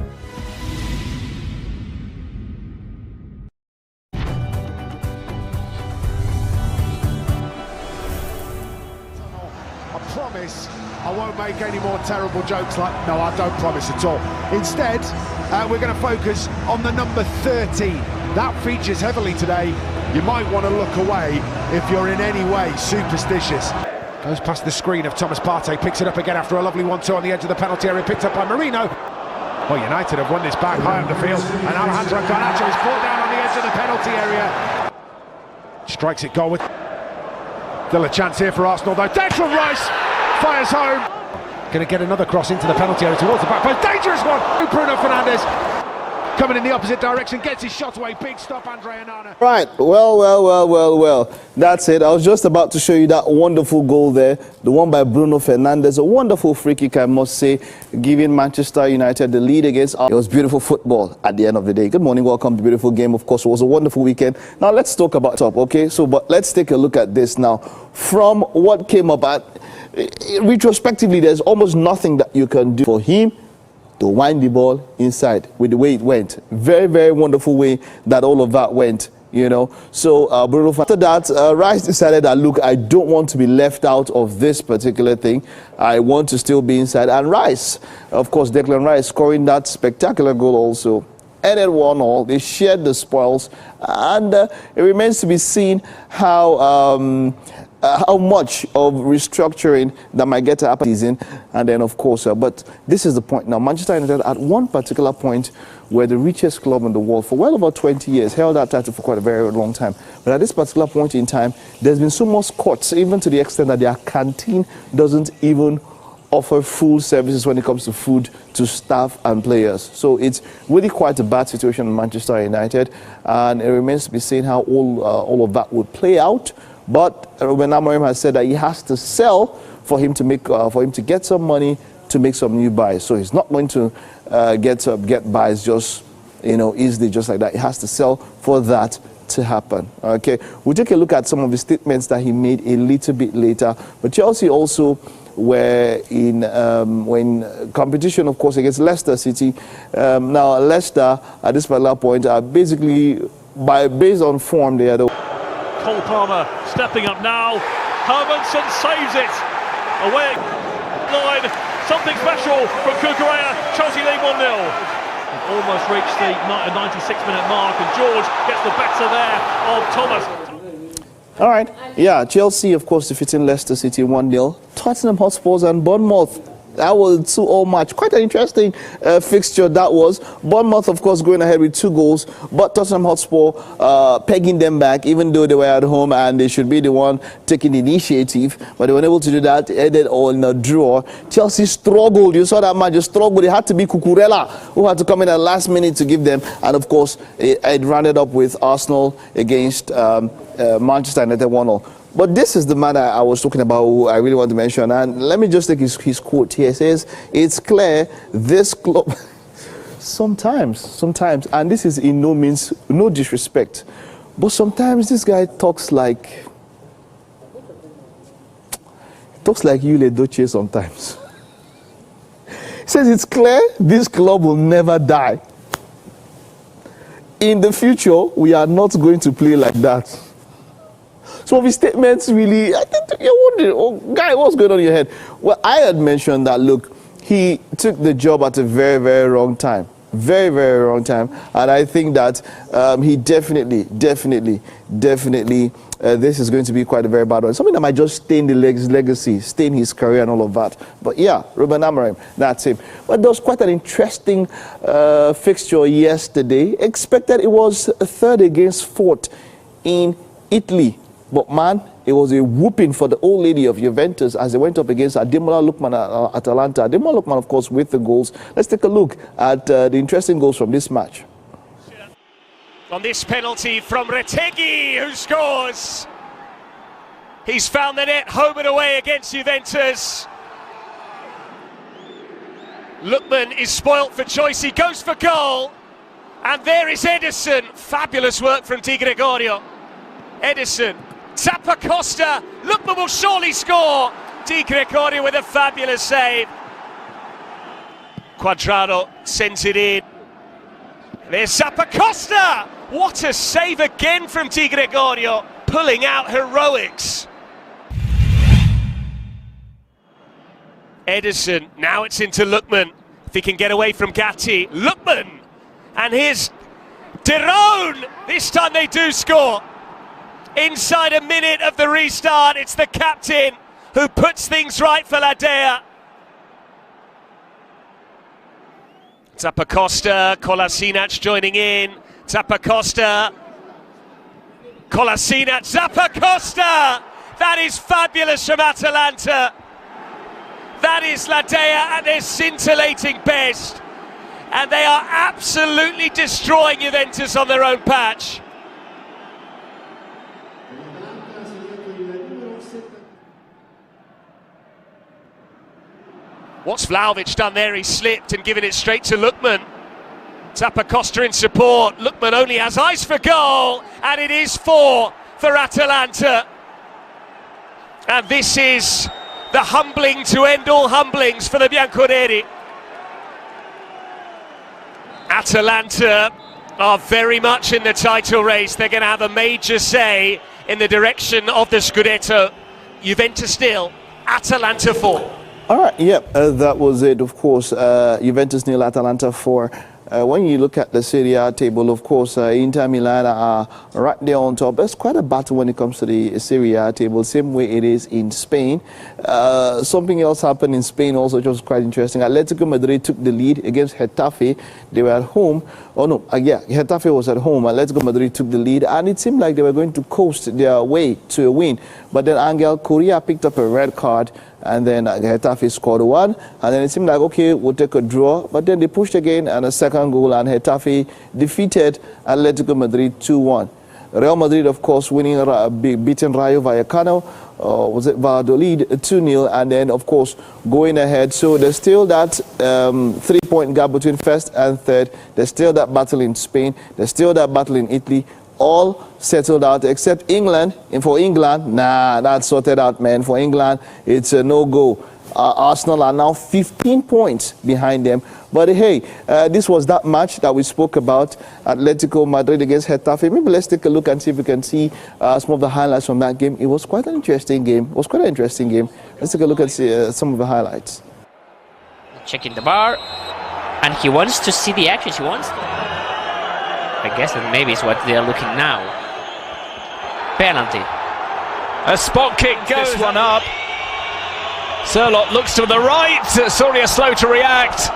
I promise I won't make any more terrible jokes like... No, I don't promise at all. Instead, we're going to focus on the number 13. That features heavily today. You might want to look away if you're in any way superstitious. Goes past the screen of Thomas Partey, picks it up again after a lovely 1-2 on the edge of the penalty area, picked up by Marino. Well, United have won this back high up the field, and Alejandro Garnacho is brought down on the edge of the penalty area. Strikes it goal with... Still a chance here for Arsenal, though. Declan Rice fires home. Going to get another cross into the penalty area towards the back post. Dangerous one! Bruno Fernandes coming in the opposite direction, gets his shot away. Big stop, Andre Onana. Right, well. That's it. I was just about to show you that wonderful goal there. The one by Bruno Fernandes. A wonderful free kick, I must say, giving Manchester United the lead against Arsenal. It was beautiful football at the end of the day. Good morning, welcome to the beautiful game. Of course, it was a wonderful weekend. Now, let's talk about top, okay? But let's take a look at this now. From what came about, retrospectively, there's almost nothing that you can do for him to wind the ball inside with the way it went. Very, very wonderful way that all of that went, you know. So Bruno, after that, Rice decided that, look, I don't want to be left out of this particular thing. I want to still be inside. And Rice, of course, Declan Rice scoring that spectacular goal also. Ended 1-1. They shared the spoils. And it remains to be seen how much of restructuring that might get to happen season. And then, of course, but this is the point now. Manchester United at one particular point were the richest club in the world for well over 20 years, held that title for quite a very long time. But at this particular point in time, there's been so much cuts, even to the extent that their canteen doesn't even offer full services when it comes to food to staff and players. So it's really quite a bad situation in Manchester United, and it remains to be seen how all of that would play out. But Ruben Amorim has said that he has to sell for him to get some money to make some new buys. So he's not going to get buys just easily just like that. He has to sell for that to happen. Okay, we'll take a look at some of the statements that he made a little bit later. But Chelsea also were in when competition, of course, against Leicester City. Now Leicester at this particular point are basically based on form they are the Cole Palmer stepping up now. Hermanson saves it. Away line. Something special from Kukurea. Chelsea lead 1-0. Almost reached the 96-minute mark, and George gets the better there of Thomas. All right. Yeah, Chelsea, of course, defeating Leicester City 1-0. Tottenham Hotspurs and Bournemouth That was 2-2 match. Quite an interesting fixture that was. Bournemouth, of course, going ahead with 2 goals, but Tottenham Hotspur pegging them back, even though they were at home and they should be the one taking the initiative, but they were unable to do that. Ended on a draw. Chelsea struggled. You saw that match. They struggled. It had to be Cucurella who had to come in at the last minute to give them, and of course, it rounded up with Arsenal against Manchester United 1-0. But this is the man I was talking about, who I really want to mention. And let me just take his quote here. It says, it's clear this club, sometimes, and this is in no means, no disrespect, but sometimes this guy talks like Yule Doche sometimes. He says, it's clear this club will never die. In the future, we are not going to play like that. Some of his statements really, I think you're wondering, oh, guy, what's going on in your head? Well, I had mentioned that, look, he took the job at a very, very wrong time. Very, very wrong time. And I think that he definitely, this is going to be quite a very bad one. Something that might just stain the legacy, stain his career and all of that. But yeah, Ruben Amorim, that's him. But there was quite an interesting fixture yesterday. Expected it was a 3rd against 4th in Italy. But man, it was a whooping for the old lady of Juventus as they went up against Ademola Lookman at Atalanta. Ademola Lookman, of course, with the goals. Let's take a look at the interesting goals from this match. On this penalty from Retegui, who scores. He's found the net home and away against Juventus. Lookman is spoilt for choice. He goes for goal. And there is Edison. Fabulous work from Di Gregorio. Edison. Zappacosta, Lookman will surely score. Di Gregorio with a fabulous save. Cuadrado sends it in. There's Zappacosta. What a save again from Di Gregorio, pulling out heroics. Edison, now it's into Lookman. If he can get away from Gatti, Lookman. And here's Derone. This time they do score. Inside a minute of the restart, it's the captain who puts things right for Ladea. Zappacosta, Kolasinac joining in. Zappacosta, Kolasinac, Zappacosta! That is fabulous from Atalanta. That is Ladea at their scintillating best. And they are absolutely destroying Juventus on their own patch. What's Vlahovic done there? He slipped and given it straight to Lookman. Zappacosta in support. Lookman only has eyes for goal, and it is 4 for Atalanta. And this is the humbling to end all humblings for the Bianconeri. Atalanta are very much in the title race. They're going to have a major say in the direction of the Scudetto. Juventus still, Atalanta 4. All right, that was it, of course. Juventus 0, Atalanta 4. When you look at the Serie A table, of course, Inter Milan are right there on top. It's quite a battle when it comes to the Serie A table, same way it is in Spain. Something else happened in Spain also, which was quite interesting. Atletico Madrid took the lead against Getafe. They were at home. Getafe was at home. Atletico Madrid took the lead, and it seemed like they were going to coast their way to a win. But then Angel Correa picked up a red card, and then Getafe scored 1, and then it seemed like, okay, we'll take a draw, but then they pushed again, and a second goal, and Getafe defeated Atletico Madrid 2-1. Real Madrid, of course, winning, beating Rayo Vallecano, was it Valladolid 2-0, and then, of course, going ahead. So there's still that 3-point gap between first and third. There's still that battle in Spain. There's still that battle in Italy. All settled out except England. And for England, nah, that's sorted out, man. For England, it's a no-go. Arsenal are now 15 points behind them. But hey, this was that match that we spoke about, Atletico Madrid against Getafe. Maybe let's take a look and see if we can see some of the highlights from that game. It was quite an interesting game. Let's take a look and see some of the highlights. Checking the bar, and he wants to see the action. He wants to. I guess that maybe is what they are looking now. Penalty. A spot kick goes this one up. Surlot looks to the right. Suya slow to react.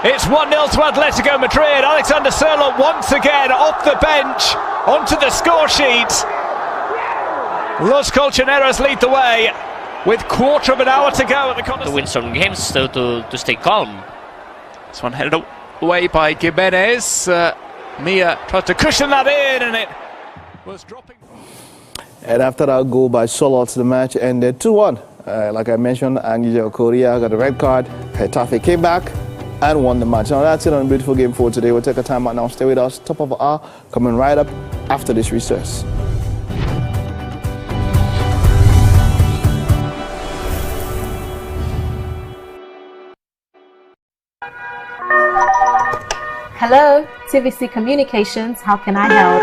It's 1-0 to Atletico Madrid. Alexander Surlot once again off the bench onto the score sheet. Los Colchoneros lead the way with quarter of an hour to go at the corner. To win some games, so to stay calm. This one headed away by Gimenez. Mia tried to cushion that in, and it was dropping. And after that goal by Surlot, the match ended 2-1. Like I mentioned, Angel Correa got a red card. Getafe came back and won the match. Now that's it on a beautiful game for today. We'll take a time out now. Stay with us. Top of the hour coming right up after this recess. Hello, TVC Communications. How can I help?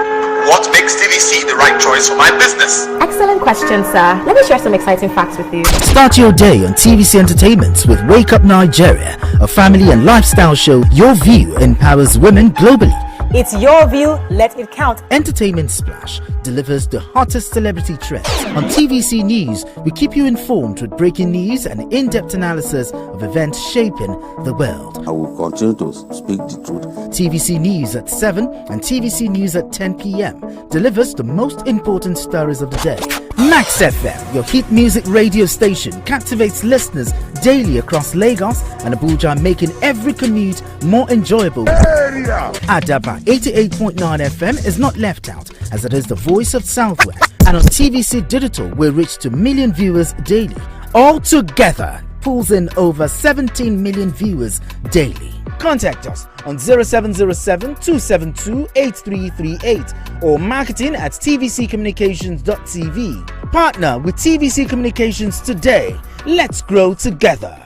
What makes TVC the right choice for my business? Excellent question, sir. Let me share some exciting facts with you. Start your day on TVC Entertainment with Wake Up Nigeria, a family and lifestyle show. Your view empowers women globally. It's your view, let it count. Entertainment Splash delivers the hottest celebrity trends. On TVC News, we keep you informed with breaking news and in-depth analysis of events shaping the world. I will continue to speak the truth. TVC News at 7 and TVC News at 10 p.m. delivers the most important stories of the day. Max FM, your hit music radio station, captivates listeners daily across Lagos and Abuja, making every commute more enjoyable. Adaba 88.9 FM is not left out, as it is the voice of Southwest. And on TVC Digital, we reach to million viewers daily. All together, pulls in over 17 million viewers daily. Contact us on 0707-272-8338 or marketing at tvccommunications.tv. Partner with TVC Communications today. Let's grow together.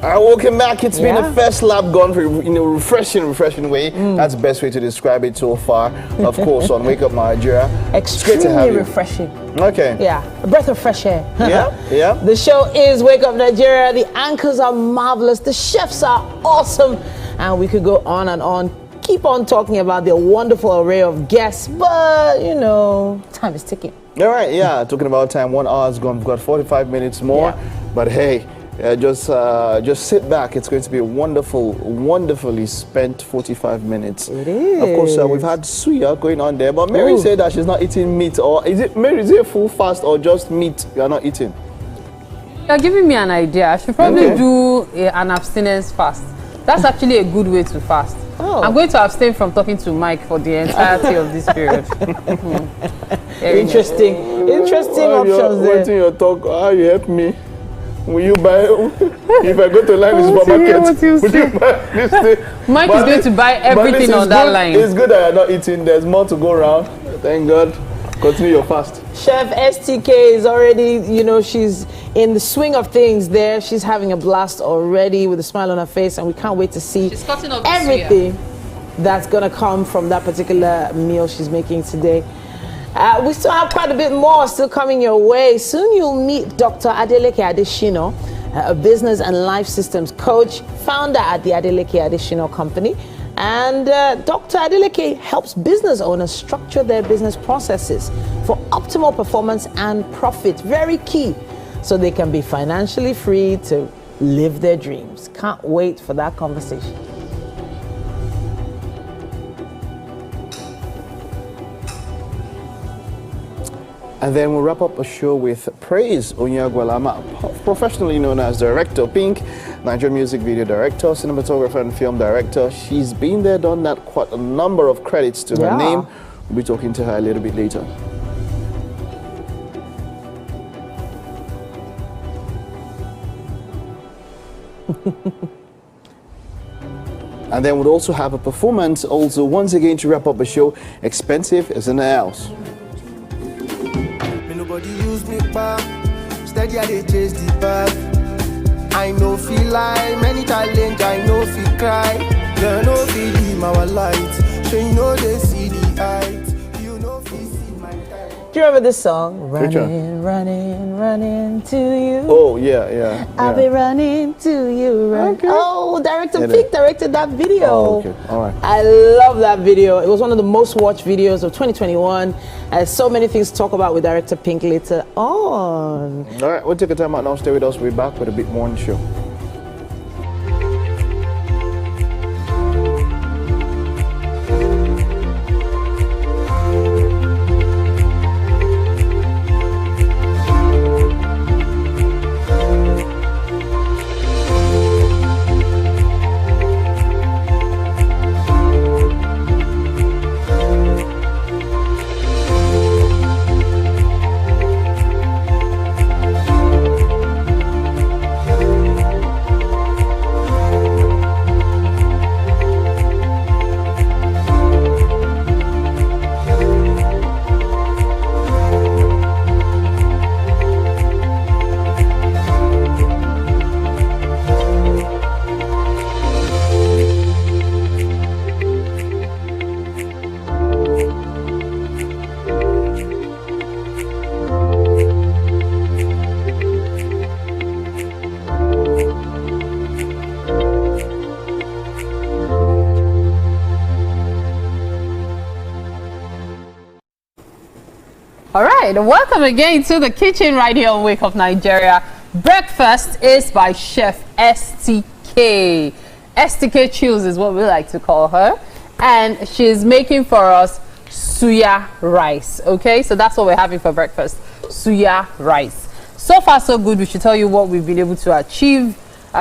Welcome back. It's been a first lap gone for, in a refreshing way. That's the best way to describe it so far. Of course, on Wake Up Nigeria. Extremely refreshing. Okay. Yeah, a breath of fresh air. Yeah. The show is Wake Up Nigeria. The anchors are marvelous. The chefs are awesome. And we could go on and on. Keep on talking about the wonderful array of guests. But, you know, time is ticking. All right, talking about time. 1 hour is gone. We've got 45 minutes more. But hey, just sit back. It's going to be a wonderfully spent 45 minutes. It is. Of course, we've had Suya going on there, but Mary said that she's not eating meat. Or is it, Mary, is it a full fast or just meat you are not eating? You're giving me an idea. I should probably do an abstinence fast. That's actually a good way to fast. I'm going to abstain from talking to Mike for the entirety of this period. Interesting options there. Waiting your talk, how you help me? Will you buy, if I go to line the supermarket, will you buy this thing? Mike is going to buy everything on that line. It's good that you're not eating. There's more to go around. Thank God. Continue your fast. Chef STK is already, she's in the swing of things there. She's having a blast already with a smile on her face, and we can't wait to see everything that's going to come from that particular meal she's making today. We still have quite a bit more still coming your way. Soon you'll meet Dr. Adeleke Adeshino, a business and life systems coach, founder at the Adeleke Adeshino Company. And Dr. Adeleke helps business owners structure their business processes for optimal performance and profit. Very key, so they can be financially free to live their dreams. Can't wait for that conversation. And then we'll wrap up a show with Praise Onyagwalama, professionally known as Director Pink, Nigerian music video director, cinematographer and film director. She's been there, done that, quite a number of credits to her name. We'll be talking to her a little bit later. And then we'll also have a performance also once again to wrap up the show. Expensive is in the house. Nobody use me back. Steady I dey chase the bag. I know feel like many challenge, I know feel cry. You know feel dim our light. So you know they see the height. You know feel see my time. Do you remember this song? Running, running, running to you. Oh, yeah. I'll be running to you. Okay. Oh, Director Pink directed that video. Oh, okay. All right. I love that video. It was one of the most watched videos of 2021. So many things to talk about with Director Pink later on. All right, we'll take a time out now. Stay with us. We'll be back with a bit more on the show. All right, welcome again to the kitchen right here on Wake Up Nigeria. Breakfast is by Chef STK. STK Chills is what we like to call her. And she's making for us Suya rice. Okay, so that's what we're having for breakfast. Suya rice. So far, so good. We should tell you what we've been able to achieve.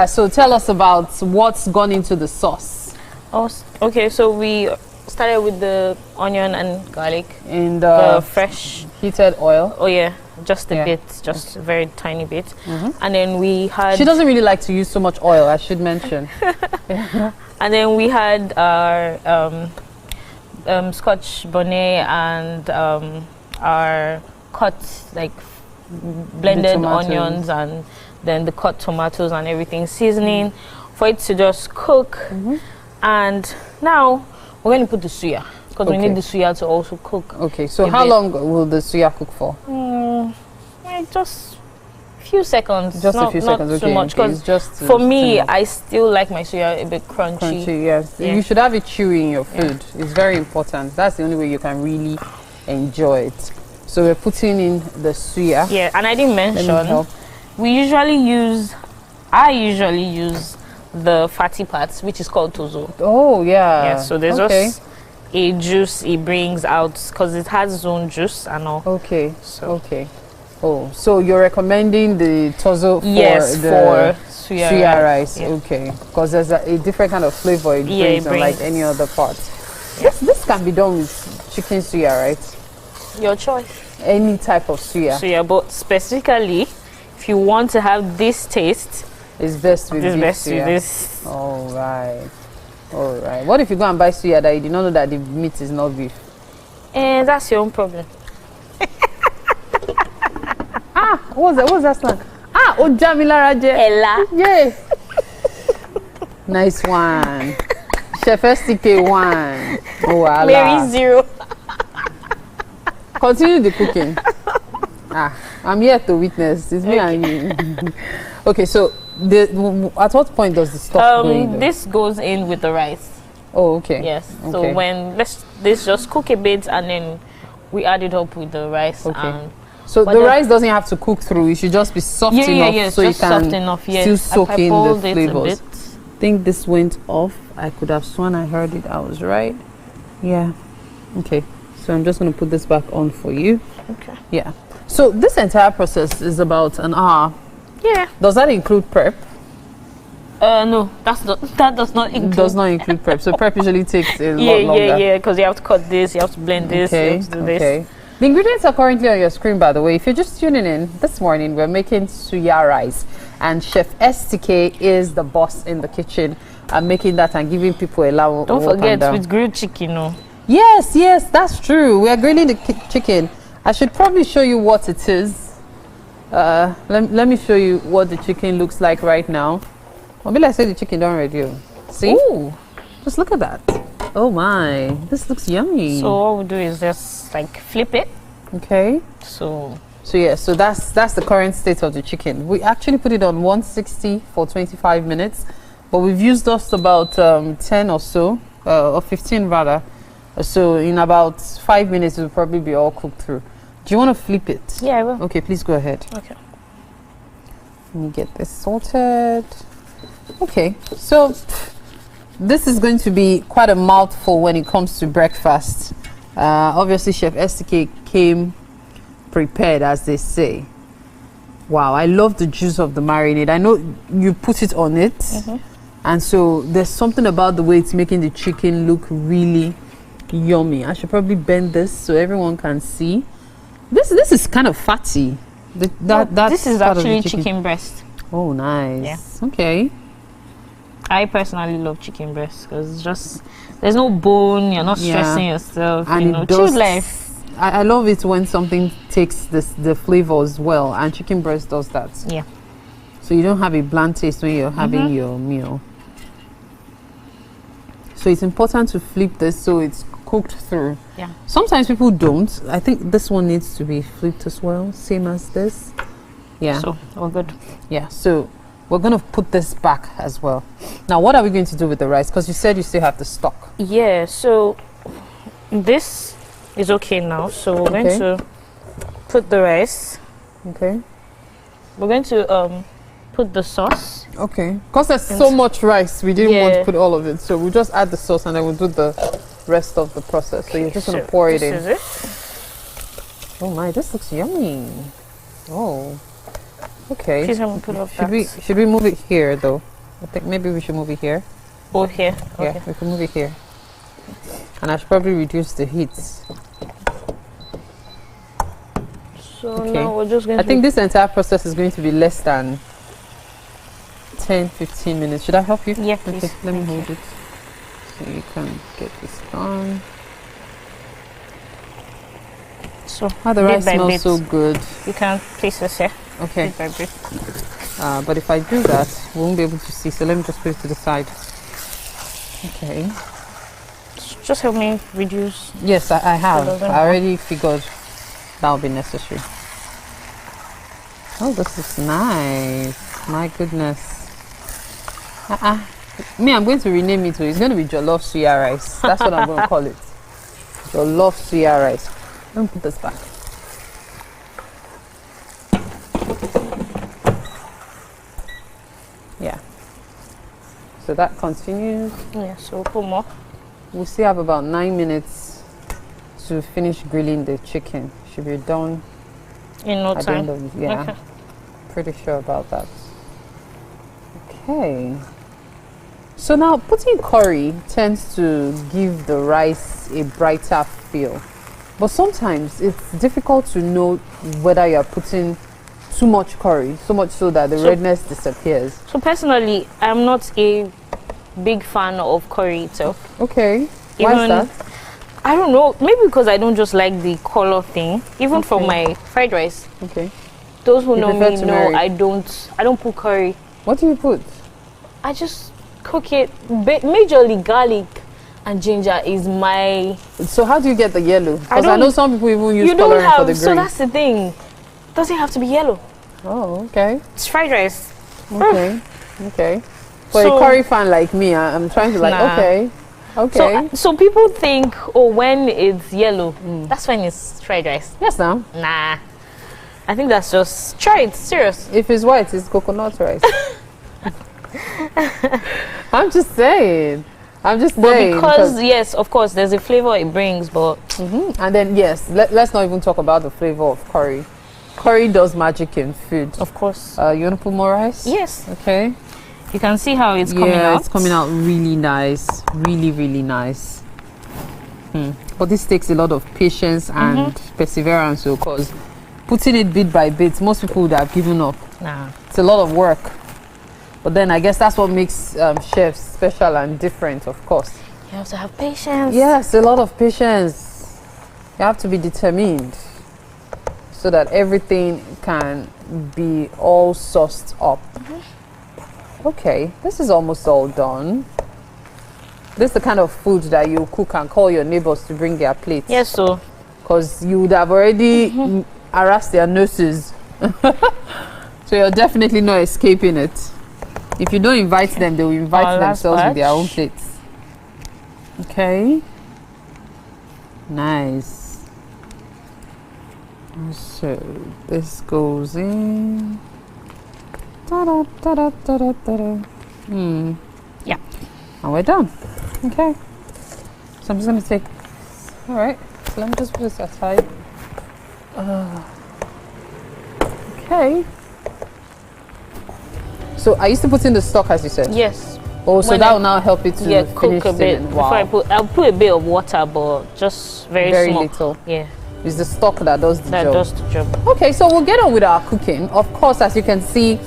So tell us about what's gone into the sauce. Oh, okay, so we started with the onion and garlic in the fresh heated oil. Oh yeah, just a bit, just a very tiny bit. And then we had. She doesn't really like to use so much oil, I should mention. And then we had our Scotch bonnet and our cut like blended onions and then the cut tomatoes and everything, seasoning for it to just cook. And now we're going to put the suya because we need the suya to also cook. Okay, so how long will the suya cook for? Like just a few seconds. Just a few seconds, not too much. Because for me, I still like my suya a bit crunchy. Crunchy, yes. Yeah. You should have it chewy in your food. It's very important. That's the only way you can really enjoy it. So we're putting in the suya. Yeah, and I didn't mention, I usually use the fatty parts, which is called tozo. Oh yeah. Yeah, so there's just a juice it brings out because it has its own juice and all. Okay. So oh, so you're recommending the tozo for for suya rice. Yeah. Okay, because there's a different kind of flavor it brings unlike any other part. Yeah. This can be done with chicken suya, right? Your choice. Any type of suya. Suya, but specifically, if you want to have this taste, it's best with this. All right. What if you go and buy suya that you did not know that the meat is not beef? And that's your own problem. What's that song? Ojamila Raje. Ella. Yeah. Nice one. Chef STK 1. Oh, Allah. Mary 0. Continue the cooking. I'm here to witness. It's me and you. Okay, so at what point does the stuff go in? This goes in with the rice. Oh, okay. Yes. Okay. So when this just cook a bit and then we add it up with the rice. Okay. So the rice doesn't have to cook through. It should just be soft enough so you can still soak in the flavors. I think this went off. I could have sworn I heard it. I was right. Yeah. Okay. So I'm just going to put this back on for you. Okay. Yeah. So this entire process is about an hour. Yeah. Does that include prep? No, that does not include. Does not include prep. So prep usually takes a lot longer. Yeah, because you have to cut this, you have to blend this, you have to do this. The ingredients are currently on your screen, by the way. If you're just tuning in, this morning we're making suya rice, and Chef STK is the boss in the kitchen I'm making that and giving people a lot. Don't forget with grilled chicken, no. Yes, that's true. We are grilling the chicken. I should probably show you what it is. Let me show you what the chicken looks like right now. Maybe I say the chicken done ready. See? Ooh. Just look at that. Oh my, this looks yummy. So what we'll do is just like flip it. Okay. So yeah, so that's the current state of the chicken. We actually put it on 160 for 25 minutes, but we've used just about 10 or so, or 15 rather. So in about 5 minutes, it will probably be all cooked through. Do you want to flip it? Yeah, I will. Okay, please go ahead. Okay. Let me get this sorted. Okay, so this is going to be quite a mouthful when it comes to breakfast. Obviously, Chef STK came prepared, as they say. Wow, I love the juice of the marinade. I know you put it on it, and so there's something about the way it's making the chicken look really yummy. I should probably bend this so everyone can see. This is kind of fatty. This is actually chicken breast. Oh, nice. Yeah. Okay. I personally love chicken breast because it's just there's no bone. You're not stressing yourself. And you know, chill life. I love it when something takes the flavors well, and chicken breast does that. Yeah. So you don't have a bland taste when you're having your meal. So it's important to flip this so it's cooked through. Yeah. Sometimes people don't. I think this one needs to be flipped as well, same as this. Yeah. So all good. Yeah. So we're going to put this back as well. Now, what are we going to do with the rice? Because you said you still have the stock. Yeah. So this is okay now. So we're going to put the rice. Okay. We're going to put the sauce. Okay. Because there's so much rice, we didn't want to put all of it. So we'll just add the sauce and then we'll do the rest of the process. So you're just going to pour it in. This is it. Oh my, this looks yummy. Oh. Okay. Please help me put up should we move it here though? I think maybe we should move it here. Oh, here. Okay. Yeah, we can move it here. And I should probably reduce the heat. So now we're just going I think this entire process is going to be less than 10-15 minutes. Should I help you? Yeah, please. Okay, let me hold it. So you can get this done. So the rice smells so good. You can place this here. Okay. Bit by bit. But if I do that, we won't be able to see. So let me just put it to the side. Okay. Just help me reduce. Yes, I have. I already figured that would be necessary. Oh, this is nice. My goodness. Me, I'm going to rename it. It's going to be Jollof Suya rice. That's what I'm going to call it. Jollof Suya rice. Let me put this back. Yeah. So that continues. Yeah, so we'll put more. We still have about 9 minutes to finish grilling the chicken. Should be done in no time. Yeah. Okay. Pretty sure about that. Okay. So now putting curry tends to give the rice a brighter feel. But sometimes it's difficult to know whether you're putting too much curry, so much so that the redness disappears. So personally, I'm not a big fan of curry itself. Okay. Why is that? I don't know. Maybe because I don't just like the color thing. Even for my fried rice. Okay. Those who know me know I don't put curry. What do you put? I just cook it. Majorly garlic and ginger is my. So how do you get the yellow? Because I know some people even use coloring for the green. So that's the thing. Doesn't have to be yellow. Oh, okay. It's fried rice. Okay. Okay. For a curry fan like me, I'm trying to okay. Okay. So people think, when it's yellow, that's when it's fried rice. Yes, now. Nah. I think that's just, try it, serious. If it's white, it's coconut rice. I'm just saying. But because, yes, of course, there's a flavor it brings, but... And then, yes, let's not even talk about the flavor of curry. Curry does magic in food. Of course. You want to put more rice? Yes. Okay. You can see how it's coming out. Yeah, it's coming out really nice. Really, really nice. But this takes a lot of patience and perseverance, because putting it bit by bit, most people would have given up. Nah. It's a lot of work. But then I guess that's what makes chefs special and different, of course. You have to have patience. Yes, a lot of patience. You have to be determined so that everything can be all sauced up. Okay, this is almost all done. This is the kind of food that you cook and call your neighbors to bring their plates. Yes, so. Because you would have already harassed their nurses. So you're definitely not escaping it. If you don't invite them, they will invite themselves with their own plates. Okay. Nice. So this goes in. Ta-da, ta-da, ta-da, ta-da. Yeah. And we're done. Okay. So I'm just going to take... All right. So let me just put this aside. Okay. So I used to put in the stock, as you said? Yes. Oh, so that will now help it to finish cook a bit. Wow. Before I'll put a bit of water, but just very small. Little. Yeah. It's the stock that does the job. That does the job. Okay, so we'll get on with our cooking. Of course, as you can see,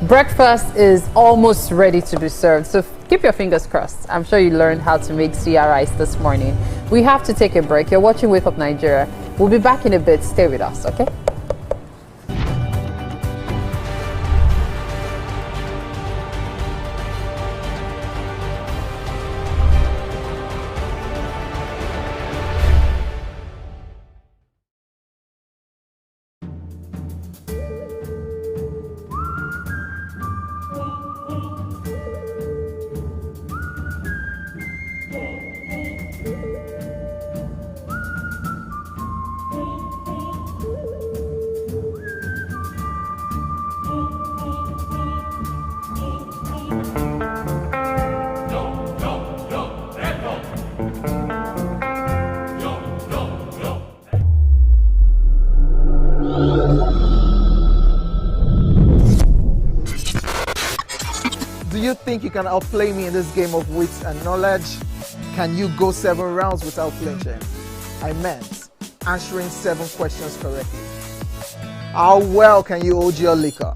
breakfast is almost ready to be served. So keep your fingers crossed. I'm sure you learned how to make suya rice this morning. We have to take a break. You're watching Wake Up Nigeria. We'll be back in a bit. Stay with us, okay? Do you think you can outplay me in this game of wits and knowledge? Can you go 7 rounds without flinching? I meant answering 7 questions correctly. How well can you hold your liquor?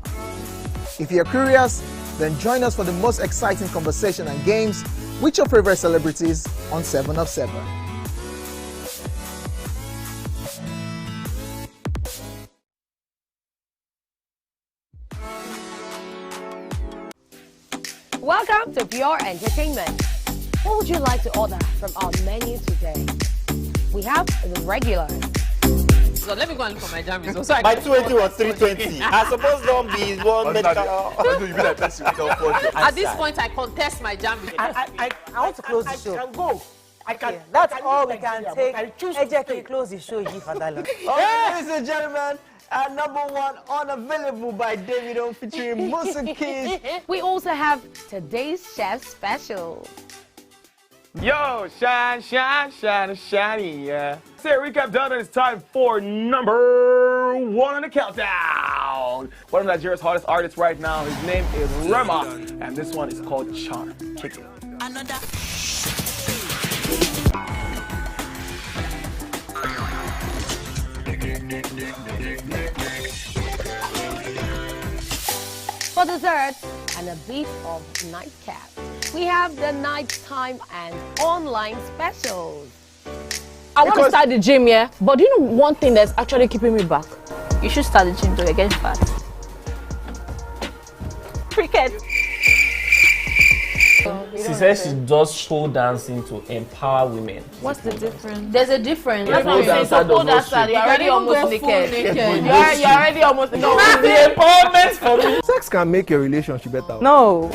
If you're curious, then join us for the most exciting conversation and games with your favorite celebrities on 7 of 7. Welcome to Pure Entertainment. What would you like to order from our menu today? We have the regular. So let me go and look for my jammies. My 280 was 320. I suppose don't be one medical. At this point, I contest my jammies. I want to close the show. I can go. I can. That's all we can take. Ejeki, close the show, you for that. Ladies and gentlemen, number 1 unavailable by Davido featuring Musa Keys. We also have today's chef special. Yo, shine, shiny, yeah. Say recap done, and it's time for number 1 on the countdown. One of Nigeria's hottest artists right now, his name is Rema, and this one is called Charm. Kick it. Another. For dessert and a bit of nightcap, we have the nighttime and online specials. I want to start the gym, yeah? But do you know one thing that's actually keeping me back? You should start the gym to get fat. Cricket. She says she does pole dancing to empower women. What's the difference? There's a difference. Yeah, That's what I'm saying. So pole dancer, you're already almost naked. You're already almost naked. No, the empowerment for me. Sex can make your relationship better. No.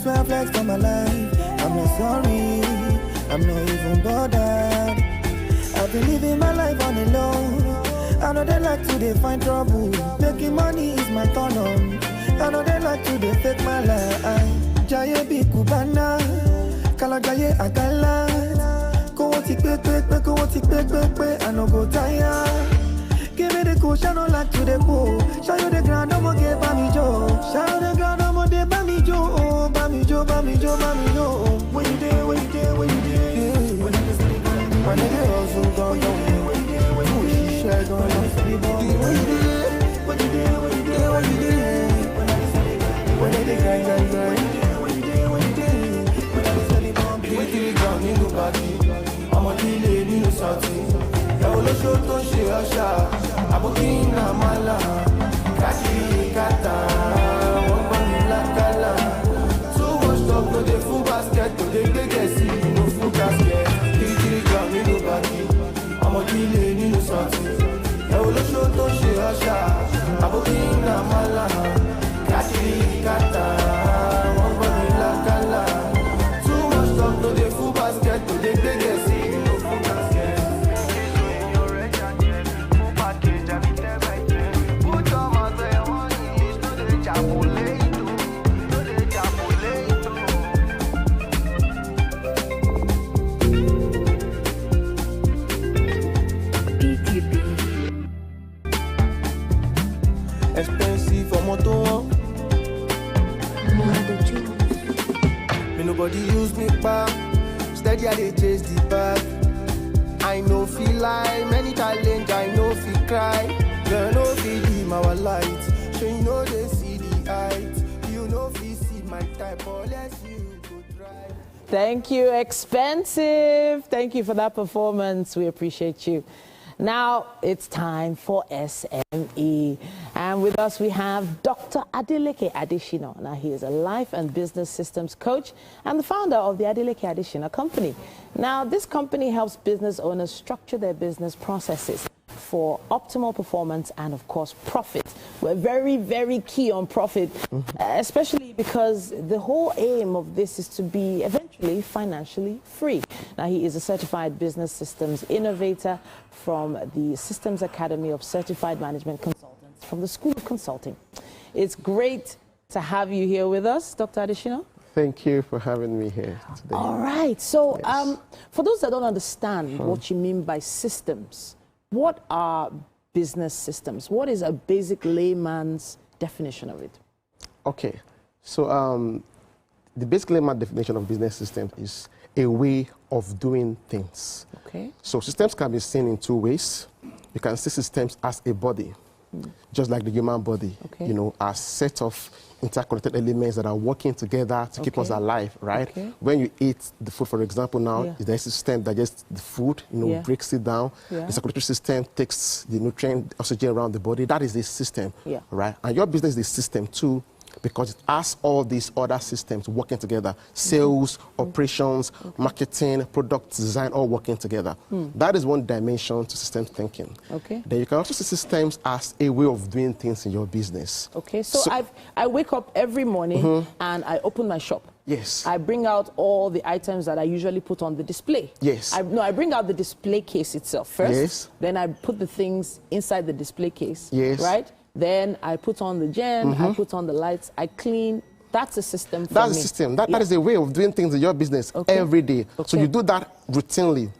Where flex for my life, I'm not sorry, I'm not even bothered. I've been living my life on the low. I know they like to they find trouble. Making money is my turn on. I know they like to they fake my life. jaye bi kubana, kalo jaye agala. Go what it quick, I no go tire. Give me the cool, shine on like to the pool. Show you the ground, no more get Bami Joe. Show the ground, no more de Bami Joe. Oh, Bami Joe, Bami Joe, Bami Joe. When you there, when you there, when you there. When you there, when you there, also go, go. When you there, when you there, go, go. When you there, when you there, when you there, when you there. When you there, grind, grind, grind. When you there, when you there. When you there, when you there. Kiri ground, in the body. I'm a delay, in the sorting. Yawolo show to she osha, aboki na mala, kaki kata, wabani la kala. Too much talk to the full basket, to the legacy, no full casket. Kiri ground in the body, I'm a delay in the sorting. Yawolo show to she osha, aboki na mala, kaki kata, wabani la kala. Too much talk to the full basket, to the legacy, no full casket. Expensive for moto. Me nobody use me back. Steady I dey chase the bag. I know feel like many challenge. I know feel cry. You know feel dim our light. So you know they see the height. You know feel see my type. Unless you go drive. Thank you, Expensive. Thank you for that performance. We appreciate you. Now it's time for SME. And with us we have Dr. Adeleke Adeshina. Now he is a life and business systems coach and the founder of the Adeleke Adeshina company. Now this company helps business owners structure their business processes for optimal performance and of course profit. We're very, very key on profit, especially because the whole aim of this is to be eventually financially free. Now he is a certified business systems innovator from the Systems Academy of Certified Management Consultants from the School of Consulting. It's great to have you here with us, Dr. Adeshina. Thank you for having me here today. All right. So for those that don't understand what you mean by systems, what are business systems? What is a basic layman's definition of it? Okay. So the basic layman's definition of business system is a way of doing things. Okay. So systems can be seen in two ways. You can see systems as a body, just like the human body, you know, as set of interconnected elements that are working together to keep us alive, right? When you eat the food, for example, now, there's a system that digests the food, you know, breaks it down. The circulatory system takes the nutrient, oxygen around the body. That is a system, right? And your business is a system too, because it has all these other systems working together. Sales, operations, marketing, product design, all working together. That is one dimension to systems thinking. Then you can also see systems as a way of doing things in your business. So I wake up every morning and I open my shop. Yes. I bring out all the items that I usually put on the display. Yes. I bring out the display case itself first. Yes. Then I put the things inside the display case. Yes. Right? Then I put on the gem, I put on the lights, I clean. That's a system for me. That's a system. That is a way of doing things in your business every day. So you do that routinely,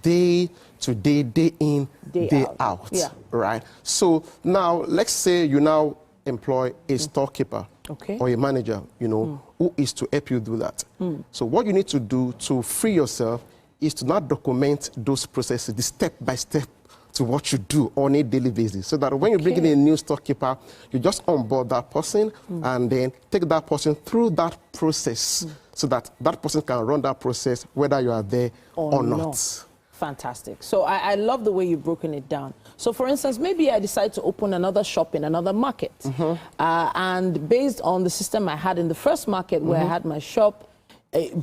day to day, day in, day out. Right? So now, let's say you now employ a storekeeper or a manager, you know, who is to help you do that. So what you need to do to free yourself is to not document those processes, the step-by-step to what you do on a daily basis, so that when you bring in a new storekeeper, you just onboard that person and then take that person through that process so that that person can run that process whether you are there or not. Fantastic. So I love the way you've broken it down. So for instance, maybe I decide to open another shop in another market. And based on the system I had in the first market where I had my shop,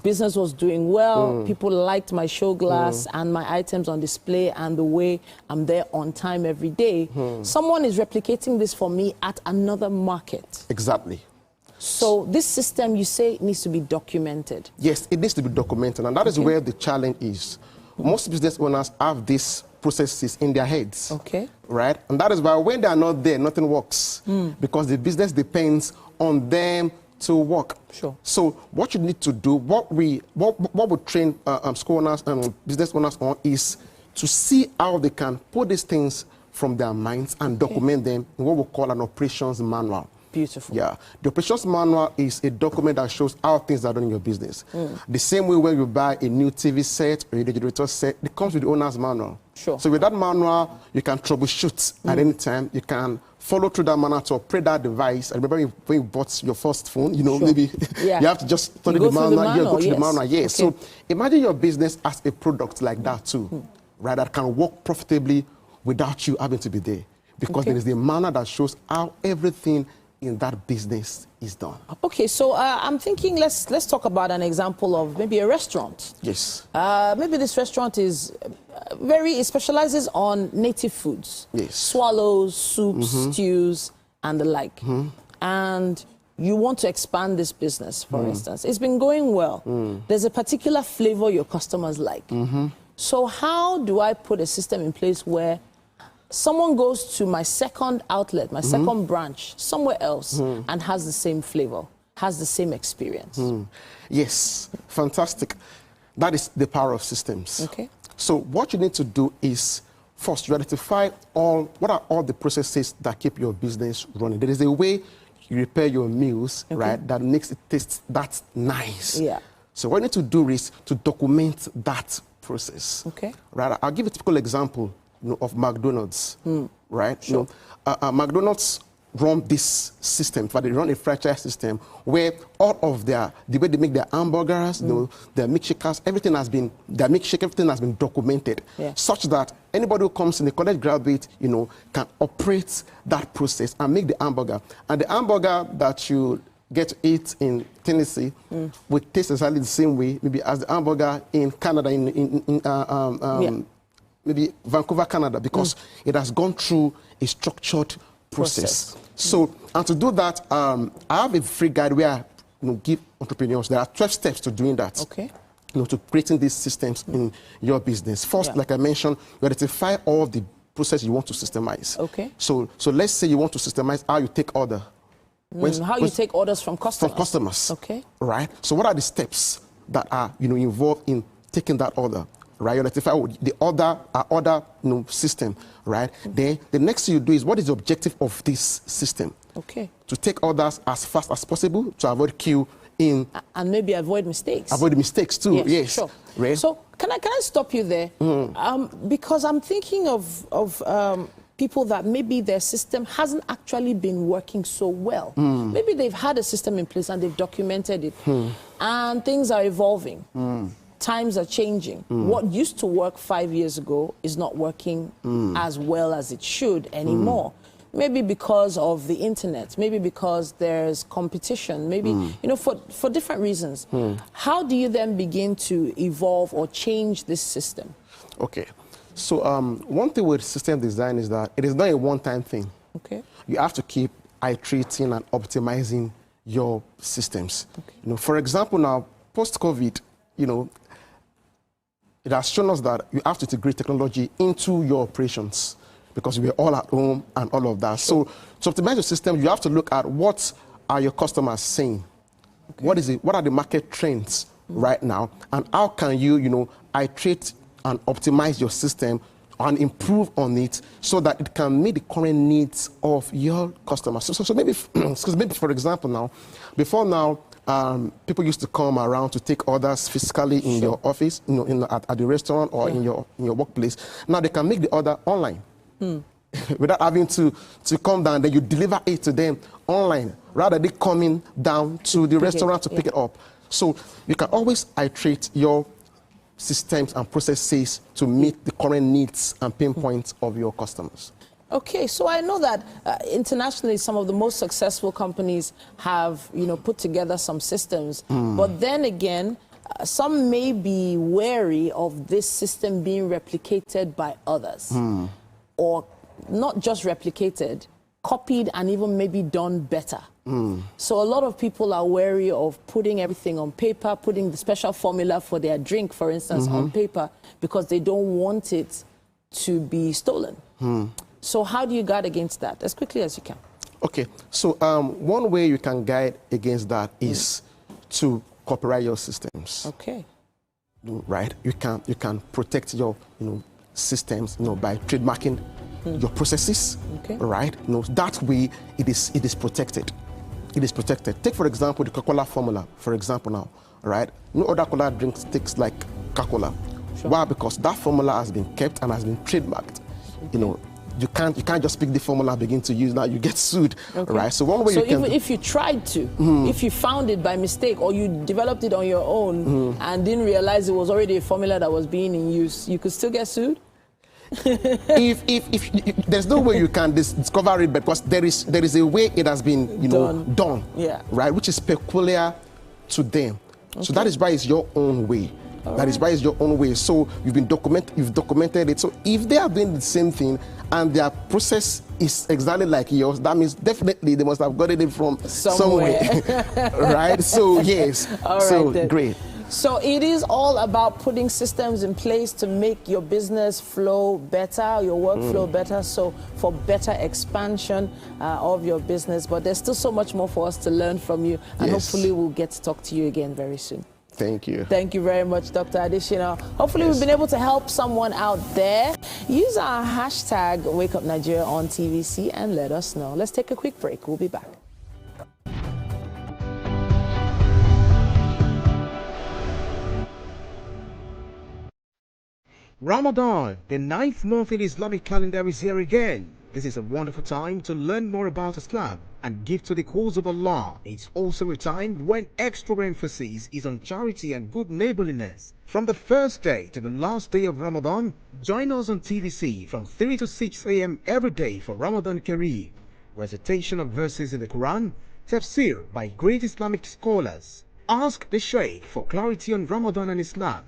business was doing well, people liked my show glass and my items on display and the way I'm there on time every day. Someone is replicating this for me at another market. Exactly. So this system, you say, needs to be documented. Yes, it needs to be documented, and that is where the challenge is. Most business owners have these processes in their heads, right? And that is why when they are not there, nothing works, because the business depends on them to work. Sure. So what you need to do, what we train school owners and business owners on is to see how they can put these things from their minds and document them in what we call an operations manual. Beautiful. Yeah. The operations manual is a document that shows how things are done in your business. The same way when you buy a new TV set or a generator set, it comes with the owner's manual. Sure. So with that manual, you can troubleshoot at any time. You can follow through that manual to operate that device. I remember when you bought your first phone, you know, maybe you have to just study the manual. Yeah, go through the manual. Yes. Okay. So imagine your business as a product like that too, right? That can work profitably without you having to be there. Because there is a manual that shows how everything in that business is done. Okay, so I'm thinking let's talk about an example of maybe a restaurant. Yes. Maybe this restaurant is it specializes on native foods. Yes. Swallows, soups, stews, and the like. And you want to expand this business, for instance. It's been going well. There's a particular flavor your customers like. So how do I put a system in place where someone goes to my second outlet, my second branch, somewhere else, and has the same flavor, has the same experience? Yes, fantastic. That is the power of systems. Okay. So what you need to do is, first, you identify what are all the processes that keep your business running. There is a way you prepare your meals, right, that makes it taste that nice. Yeah. So what you need to do is to document that process. Okay. Right. I'll give a typical example, of McDonald's, right? Sure. McDonald's run this system, but they run a franchise system where all of the way they make their hamburgers, their milkshakers, everything has been documented, such that anybody who comes in, a college graduate, can operate that process and make the hamburger. And the hamburger that you get to eat in Tennessee will taste exactly the same way, maybe as the hamburger in Canada, maybe Vancouver, Canada, because it has gone through a structured process. So, and to do that, I have a free guide where I give entrepreneurs, there are 12 steps to doing that. Okay. To creating these systems in your business. First, like I mentioned, you identify all the process you want to systemize. Okay. So let's say you want to systemize how you take order. How you take orders from customers. From customers. Okay. Right. So what are the steps that are involved in taking that order? Right, you identify the order system, right? Then the next thing you do is, what is the objective of this system? Okay. To take orders as fast as possible, to avoid queue in, and maybe avoid mistakes. Avoid mistakes too. Yes. Sure. Right. So can I stop you there? Because I'm thinking of people that maybe their system hasn't actually been working so well. Maybe they've had a system in place and they've documented it, and things are evolving. Times are changing. What used to work 5 years ago is not working as well as it should anymore. Maybe because of the internet, maybe because there's competition, maybe, for different reasons. How do you then begin to evolve or change this system? Okay. So one thing with system design is that it is not a one-time thing. Okay. You have to keep iterating and optimizing your systems. Okay. For example, now, post-COVID, it has shown us that you have to integrate technology into your operations because we're all at home and all of that. Sure. So to optimize your system, you have to look at what are your customers saying. Okay. What are the market trends right now? And how can you, iterate and optimize your system and improve on it so that it can meet the current needs of your customers. So maybe, maybe for example now, before now, people used to come around to take orders physically in your office, at the restaurant or in your workplace. Now they can make the order online without having to come down. Then you deliver it to them online rather than coming down to the restaurant to pick it up. So you can always iterate your systems and processes to meet the current needs and pain points of your customers. Okay, so I know that internationally some of the most successful companies have, put together some systems. But then again, some may be wary of this system being replicated by others. Or not just replicated, copied and even maybe done better. So a lot of people are wary of putting everything on paper, putting the special formula for their drink, for instance, on paper, because they don't want it to be stolen. So how do you guard against that as quickly as you can? Okay, so one way you can guide against that is to copyright your systems. Okay. Right, you can protect your systems by trademarking your processes. Okay. Right, that way it is protected. It is protected. Take for example the Coca-Cola formula. For example now, right? No other cola drinks tastes like Coca-Cola. Sure. Why? Because that formula has been kept and has been trademarked. Okay. You can't just pick the formula and begin to use now. You get sued, okay. Right? So one way so you can. So if you tried to, if you found it by mistake or you developed it on your own and didn't realize it was already a formula that was being in use, you could still get sued. if there's no way you can discover it, because there is a way it has been done. Yeah. Right, which is peculiar to them. Okay. So that is why it's your own way. That is why it's your own way. So you've documented it. So if they are doing the same thing and their process is exactly like yours, that means definitely they must have gotten it from somewhere. Right? So yes. All right, so then. Great. So it is all about putting systems in place to make your business flow better, your workflow better, so for better expansion of your business. But there's still so much more for us to learn from you, and hopefully we'll get to talk to you again very soon. Thank you. Thank you very much, Dr. Adeshina. Hopefully we've been able to help someone out there. Use our hashtag WakeUpNigeria on TVC and let us know. Let's take a quick break. We'll be back. Ramadan, the 9th month in Islamic calendar, is here again. This is a wonderful time to learn more about Islam and give to the cause of Allah. It's also a time when extra emphasis is on charity and good neighborliness. From the first day to the last day of Ramadan, join us on TVC from 3 to 6 a.m. every day for Ramadan Kareem, recitation of verses in the Quran, tafsir by great Islamic scholars. Ask the Sheikh for clarity on Ramadan and Islam.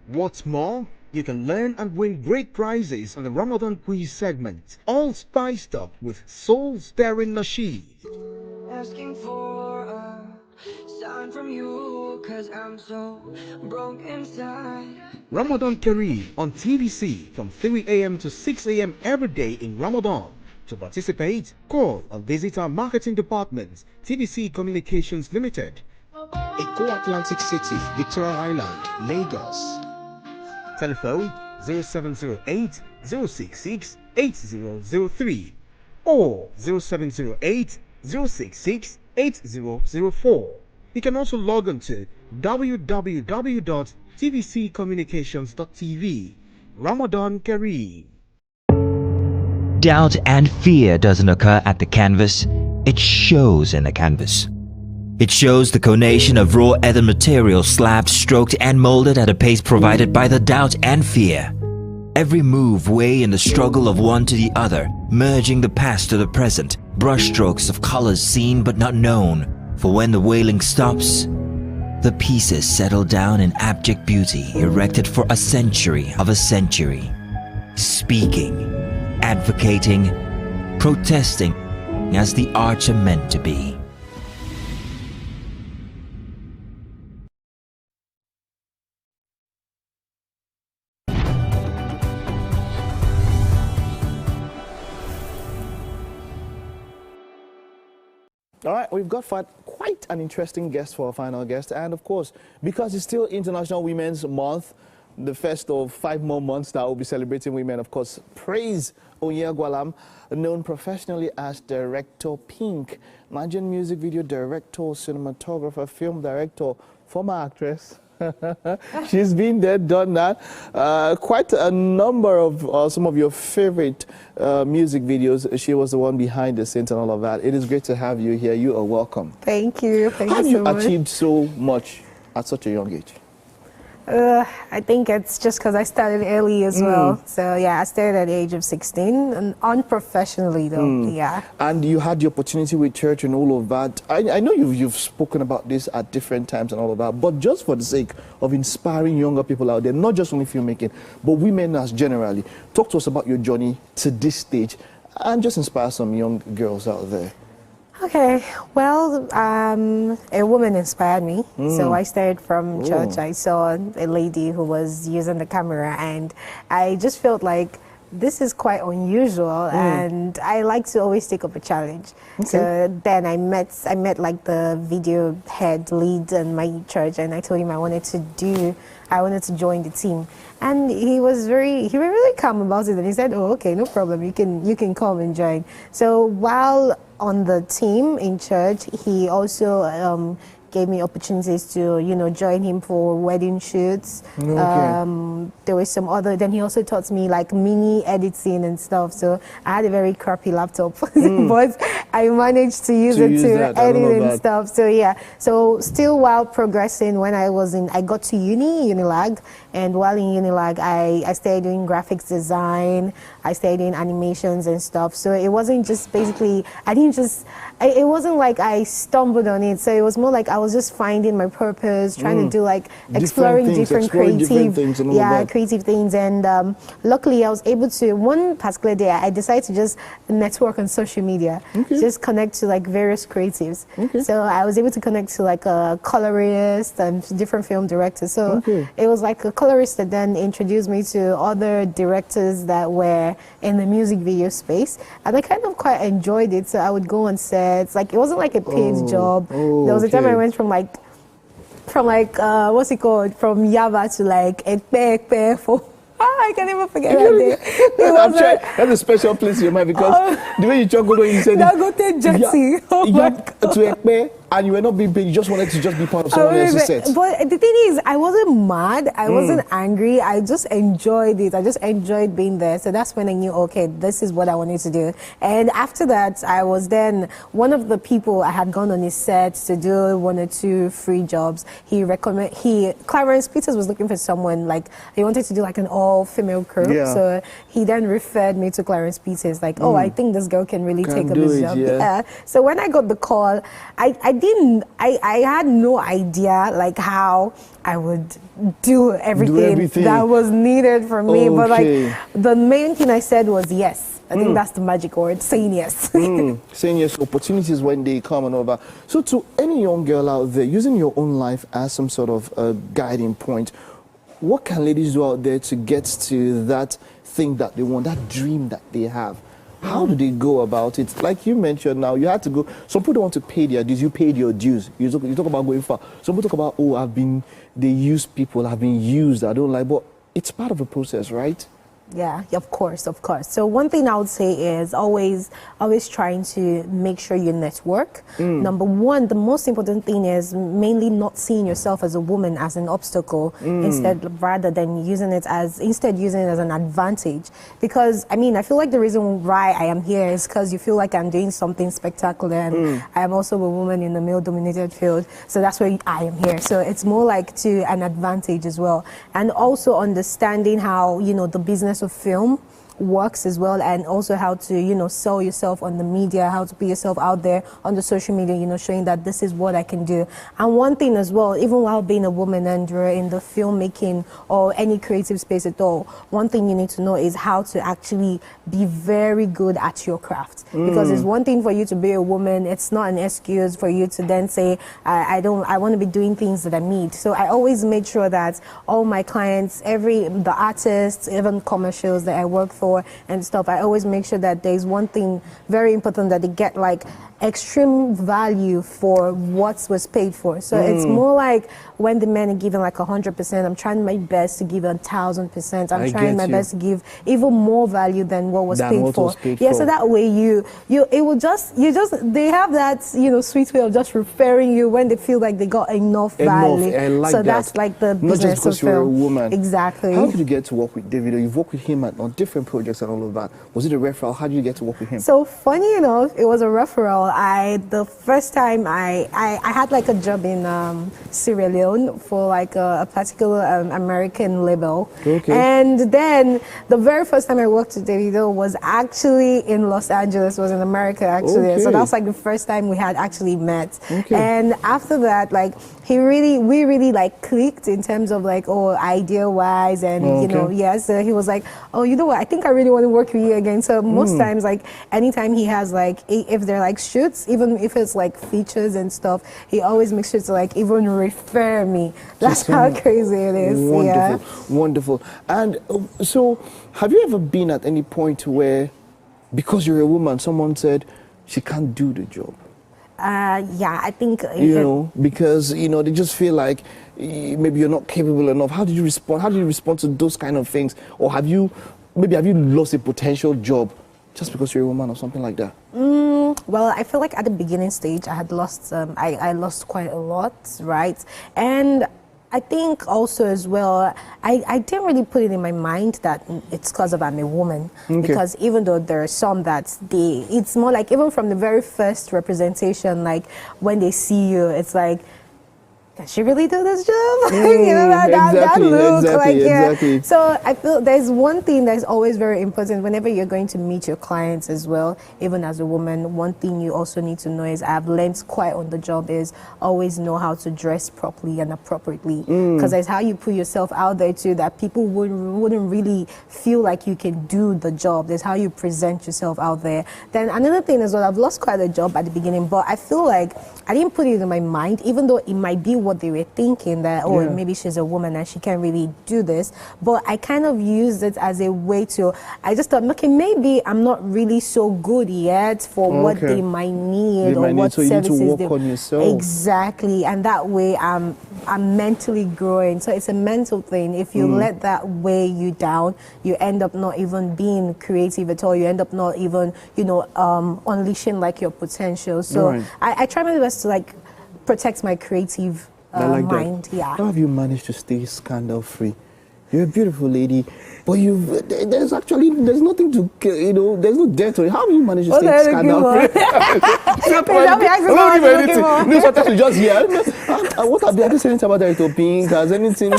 What's more, you can learn and win great prizes on the Ramadan quiz segment, all spiced up with soul-stirring nasheed. Asking for a sign from you, 'cause I'm so broke inside. Ramadan Kareem on TVC from 3 a.m. to 6 a.m. every day in Ramadan. To participate, call or visit our marketing department, TVC Communications Limited, Eko Atlantic City, Victoria Island, Lagos. Telephone 0708 066 8003 or 0708 066 8004. You can also log on to www.tvccommunications.tv. Ramadan Kareem. Doubt and fear doesn't occur at the canvas, it shows in the canvas. It shows the conation of raw earthen material slabbed, stroked and molded at a pace provided by the doubt and fear. Every move way in the struggle of one to the other, merging the past to the present, brushstrokes of colors seen but not known. For when the wailing stops, the pieces settle down in abject beauty erected for a century of a century. Speaking, advocating, protesting as the arts are meant to be. All right, we've got quite an interesting guest for our final guest. And of course, because it's still International Women's Month, the first of 5 more months that we'll be celebrating women, of course, praise Onyegwalam, known professionally as Director Pink, Nigerian music video director, cinematographer, film director, former actress. She's been there, done that. Quite a number of some of your favorite music videos. She was the one behind the scenes and all of that. It is great to have you here. You are welcome. Thank you. Thank How you so much. have you achieved so much at such a young age? I think it's just because I started early as well. So yeah, I started at the age of 16 and unprofessionally though. Yeah. And you had the opportunity with church and all of that. I know you've spoken about this at different times and all of that, but just for the sake of inspiring younger people out there, not just only filmmaking, but women as generally, talk to us about your journey to this stage and just inspire some young girls out there. Okay, well, a woman inspired me. So I started from church. I saw a lady who was using the camera and I just felt like this is quite unusual, and I like to always take up a challenge. So then I met like the video head lead in my church, and I told him I wanted to join the team. And he was really calm about it, and he said, "Oh, okay, no problem. You can come and join." So while on the team in church, he also gave me opportunities to, join him for wedding shoots. There was some other, then he also taught me like mini editing and stuff. So I had a very crappy laptop, but I managed to use it to edit and stuff. So yeah, so still while progressing, when I got to Unilag, and while in Unilag, I started doing graphics design, I started doing animations and stuff. So it wasn't just basically, it wasn't like I stumbled on it. So it was more like I was just finding my purpose, trying to do like exploring different creative things. And luckily I was able to, one particular day I decided to just network on social media, just connect to like various creatives. So I was able to connect to like a colorist and different film directors. So it was like a colorist that then introduced me to other directors that were in the music video space, and I kind of quite enjoyed it. So I would go on sets. Like, it wasn't like a paid job. There was a time I went from what's it called, from Yaba to like Ekpe for I can't even forget that day. That's a special place in your mind, because the way you juggled when you said Dagote Jetty. To Ekpe, and you were not being paid, you just wanted to just be part of someone else's set. But the thing is, I wasn't mad, I wasn't angry, I just enjoyed it. I just enjoyed being there. So that's when I knew, okay, this is what I wanted to do. And after that, I was then one of the people I had gone on his set to do 1 or 2 free jobs. Clarence Peters was looking for someone, like, he wanted to do like an all-female crew. So he then referred me to Clarence Peters, like, oh, I think this girl can really take up this job. So when I got the call, I had no idea like how I would do everything that was needed from me. But like, the main thing I said was yes. I think that's the magic word, saying yes. Saying yes, opportunities when they come and over. So to any young girl out there, using your own life as some sort of guiding point, what can ladies do out there to get to that thing that they want, that dream that they have? How do they go about it? Like you mentioned now, you had to go. Some people don't want to pay their dues. You paid your dues. You talk about going far. Some people talk about, they use people, I've been used, I don't like. But it's part of a process, right? Yeah, of course. So one thing I would say is always trying to make sure you network. Number one, the most important thing is mainly not seeing yourself as a woman as an obstacle, rather than using it as an advantage. Because I feel like the reason why I am here is because you feel like I'm doing something spectacular, and I am also a woman in the male-dominated field. So that's why I am here. So it's more like to an advantage as well, and also understanding how the business of film works as well, and also how to sell yourself on the media, how to put yourself out there on the social media, showing that this is what I can do. And one thing as well, even while being a woman and you're in the filmmaking or any creative space at all, one thing you need to know is how to actually be very good at your craft. Because it's one thing for you to be a woman, it's not an excuse for you to then say I want to be doing things that I need. So I always make sure that all my clients, the artists, even commercials that I work for and stuff, I always make sure that there's one thing very important, that they get like extreme value for what was paid for. So it's more like when the men are giving like 100%, I'm trying my best to give 1,000%. I'm trying my best to give even more value than what was paid for. So that way they have that sweet way of just referring you when they feel like they got enough value. So that's like the business not just because you're a woman. Exactly. How did you get to work with David? You've worked with him on different projects and all of that. Was it a referral? How did you get to work with him? So funny enough, it was a referral. The first time I had like a job in Sierra Leone for like a particular American label. And then the very first time I worked with Davido was actually in Los Angeles, was in America actually. So that was like the first time we had actually met. And after that, like, we really like clicked in terms of like, idea wise, and you know, so he was like, oh, you know what, I think I really want to work with you again. So most times, like anytime he has like, if they're like shoots, even if it's like features and stuff, he always makes sure to like even refer me. That's how crazy it is. Wonderful. And so have you ever been at any point where, because you're a woman, someone said she can't do the job? Yeah, I think you know, because you know, they just feel like maybe you're not capable enough. How did you respond? How do you respond to those kind of things? Or have you lost a potential job just because you're a woman or something like that? Well, I feel like at the beginning stage I had lost I lost quite a lot, right? And I think also as well, I didn't really put it in my mind that it's because of I'm a woman. Because even though there are some that it's more like, even from the very first representation, like when they see you, it's like, can she really do this job? You know, that look. Exactly. So I feel there's one thing that's always very important whenever you're going to meet your clients as well, even as a woman. One thing you also need to know is, I've learned quite on the job, is always know how to dress properly and appropriately. Because that's how you put yourself out there too, that people wouldn't really feel like you can do the job. That's how you present yourself out there. Then another thing as well, I've lost quite a job at the beginning, but I feel like I didn't put it in my mind, even though it might be what they were thinking, that maybe she's a woman and she can't really do this, but I kind of used it as a way to, I just thought, okay, maybe I'm not really so good yet for what they might need, or what services you need to work on yourself. Exactly. And that way I'm mentally growing. So it's a mental thing. If you let that weigh you down, you end up not even being creative at all. You end up not even, you know, unleashing like your potential. So I try my best to like protect my creative mind. How have you managed to stay scandal free? You're a beautiful lady, but there's nothing to, you know, there's no debt to it. How have you managed to stay scandal free? No, sometimes you just hear, what have they saying about that to Pink? Has anything?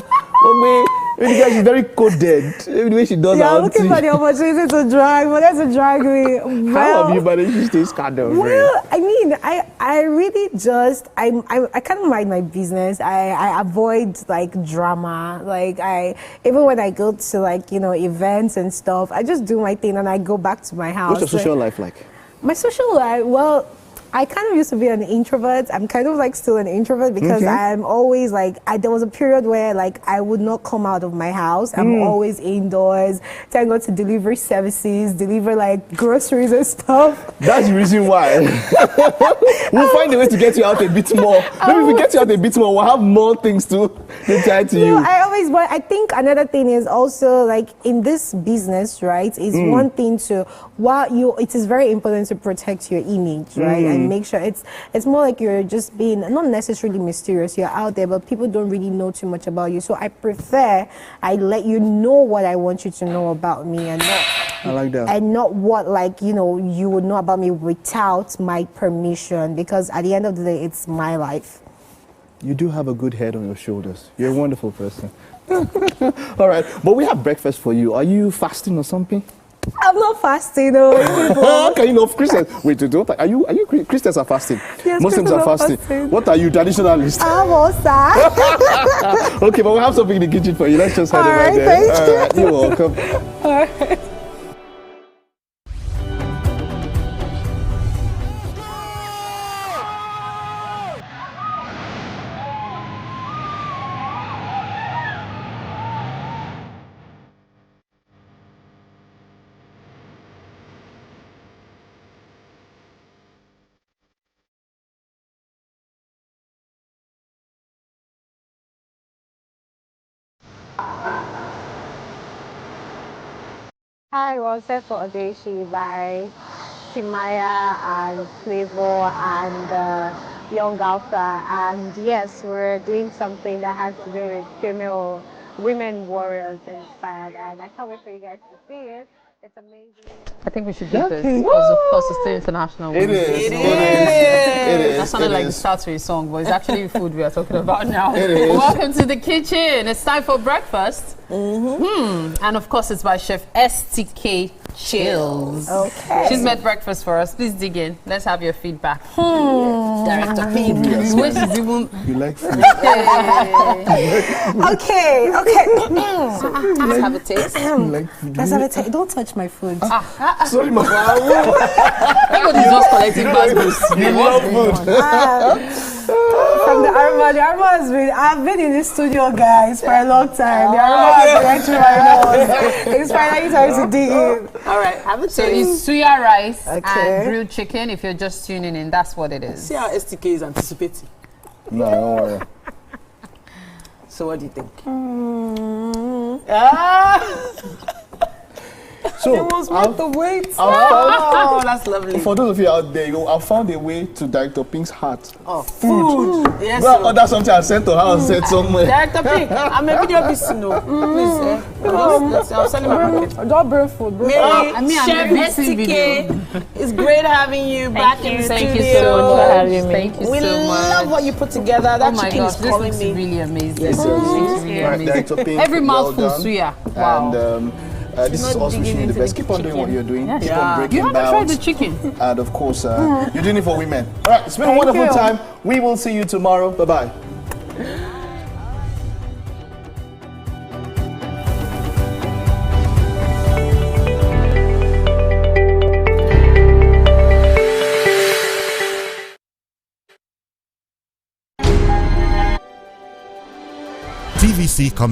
Maybe the guy is very coded. The way she does I'm looking for the opportunity to drag, but that's a drag me. Well, how have you managed to stay scandal free? Well, I mean, I really just, I kind of mind my business. I avoid like drama. Like even when I go to like, you know, events and stuff, I just do my thing and I go back to my house. What's your social life like? My social life, well, I kind of used to be an introvert. I'm kind of like still an introvert, because I'm always like, there was a period where like I would not come out of my house. I'm always indoors. Thank God to delivery services, deliver like groceries and stuff. That's the reason why. We'll find a way to get you out a bit more. Maybe if we get you out a bit more, we'll have more things to tie to you. But I think another thing is also like in this business, right, is one thing to, it is very important to protect your image, right? And make sure it's more like you're just being not necessarily mysterious. You're out there, but people don't really know too much about you. So I prefer I let you know what I want you to know about me, and not I like that. And not what, like, you know, you would know about me without my permission, because at the end of the day, it's my life. You do have a good head on your shoulders. You're a wonderful person. All right, but we have breakfast for you. Are you fasting or something? I'm not fasting, though. Okay, you know, Christians. Wait, are you Christians are fasting? Yes, Muslims are fasting. What are you, traditionalist? I'm also. Okay, but we have something in the kitchen for you. Let's just head over there. Thank you. All right, you're welcome. All right. Hi, we're set for Odeshi by Timaya and Flavor and Young Alpha. And yes, we're doing something that has to do with women warriors inspired. And I can't wait for you guys to see it. It's amazing. I think we should do this because it's still International Women's Day. It is. That sounded like the start to a song, but it's actually food we are talking about now. Welcome to the kitchen. It's time for breakfast. And of course, it's by Chef STK chills. Okay. She's made breakfast for us. Please dig in. Let's have your feedback. Director Pink. Yes, Which is even. You like food? Okay. Let's have a taste. Let's have a taste. Don't touch my food. Sorry, ma. Everybody's just collecting bad boosts. You love food. From the aroma has been, I've been in this studio, guys, for a long time. The aroma has been right through my nose. It's finally time to dig in. All right, have a taste. So it's suya rice and grilled chicken. If you're just tuning in, that's what it is. See how STK is anticipating. No, don't worry. So what do you think? So it was worth the wait. That's lovely. For those of you out there, I found a way to Director Pink's heart. Oh, food. Yes. Well, that's something I sent to her and said somewhere. Director Pink, I'm a video business. Please, I'll send him a market. Don't bring food. Chef STK, it's great having you back in the studio. Thank you so much for having me. Thank you so much. We love what you put together. That chicken is calling me. Really amazing. Yes, really amazing. Every mouthful suya. Wow. And this is us wishing you the best. Keep on doing what you're doing. Keep on breaking You haven't tried the chicken. And of course, you're doing it for women. All right, it's been a wonderful time. We will see you tomorrow. Bye-bye. TVC coming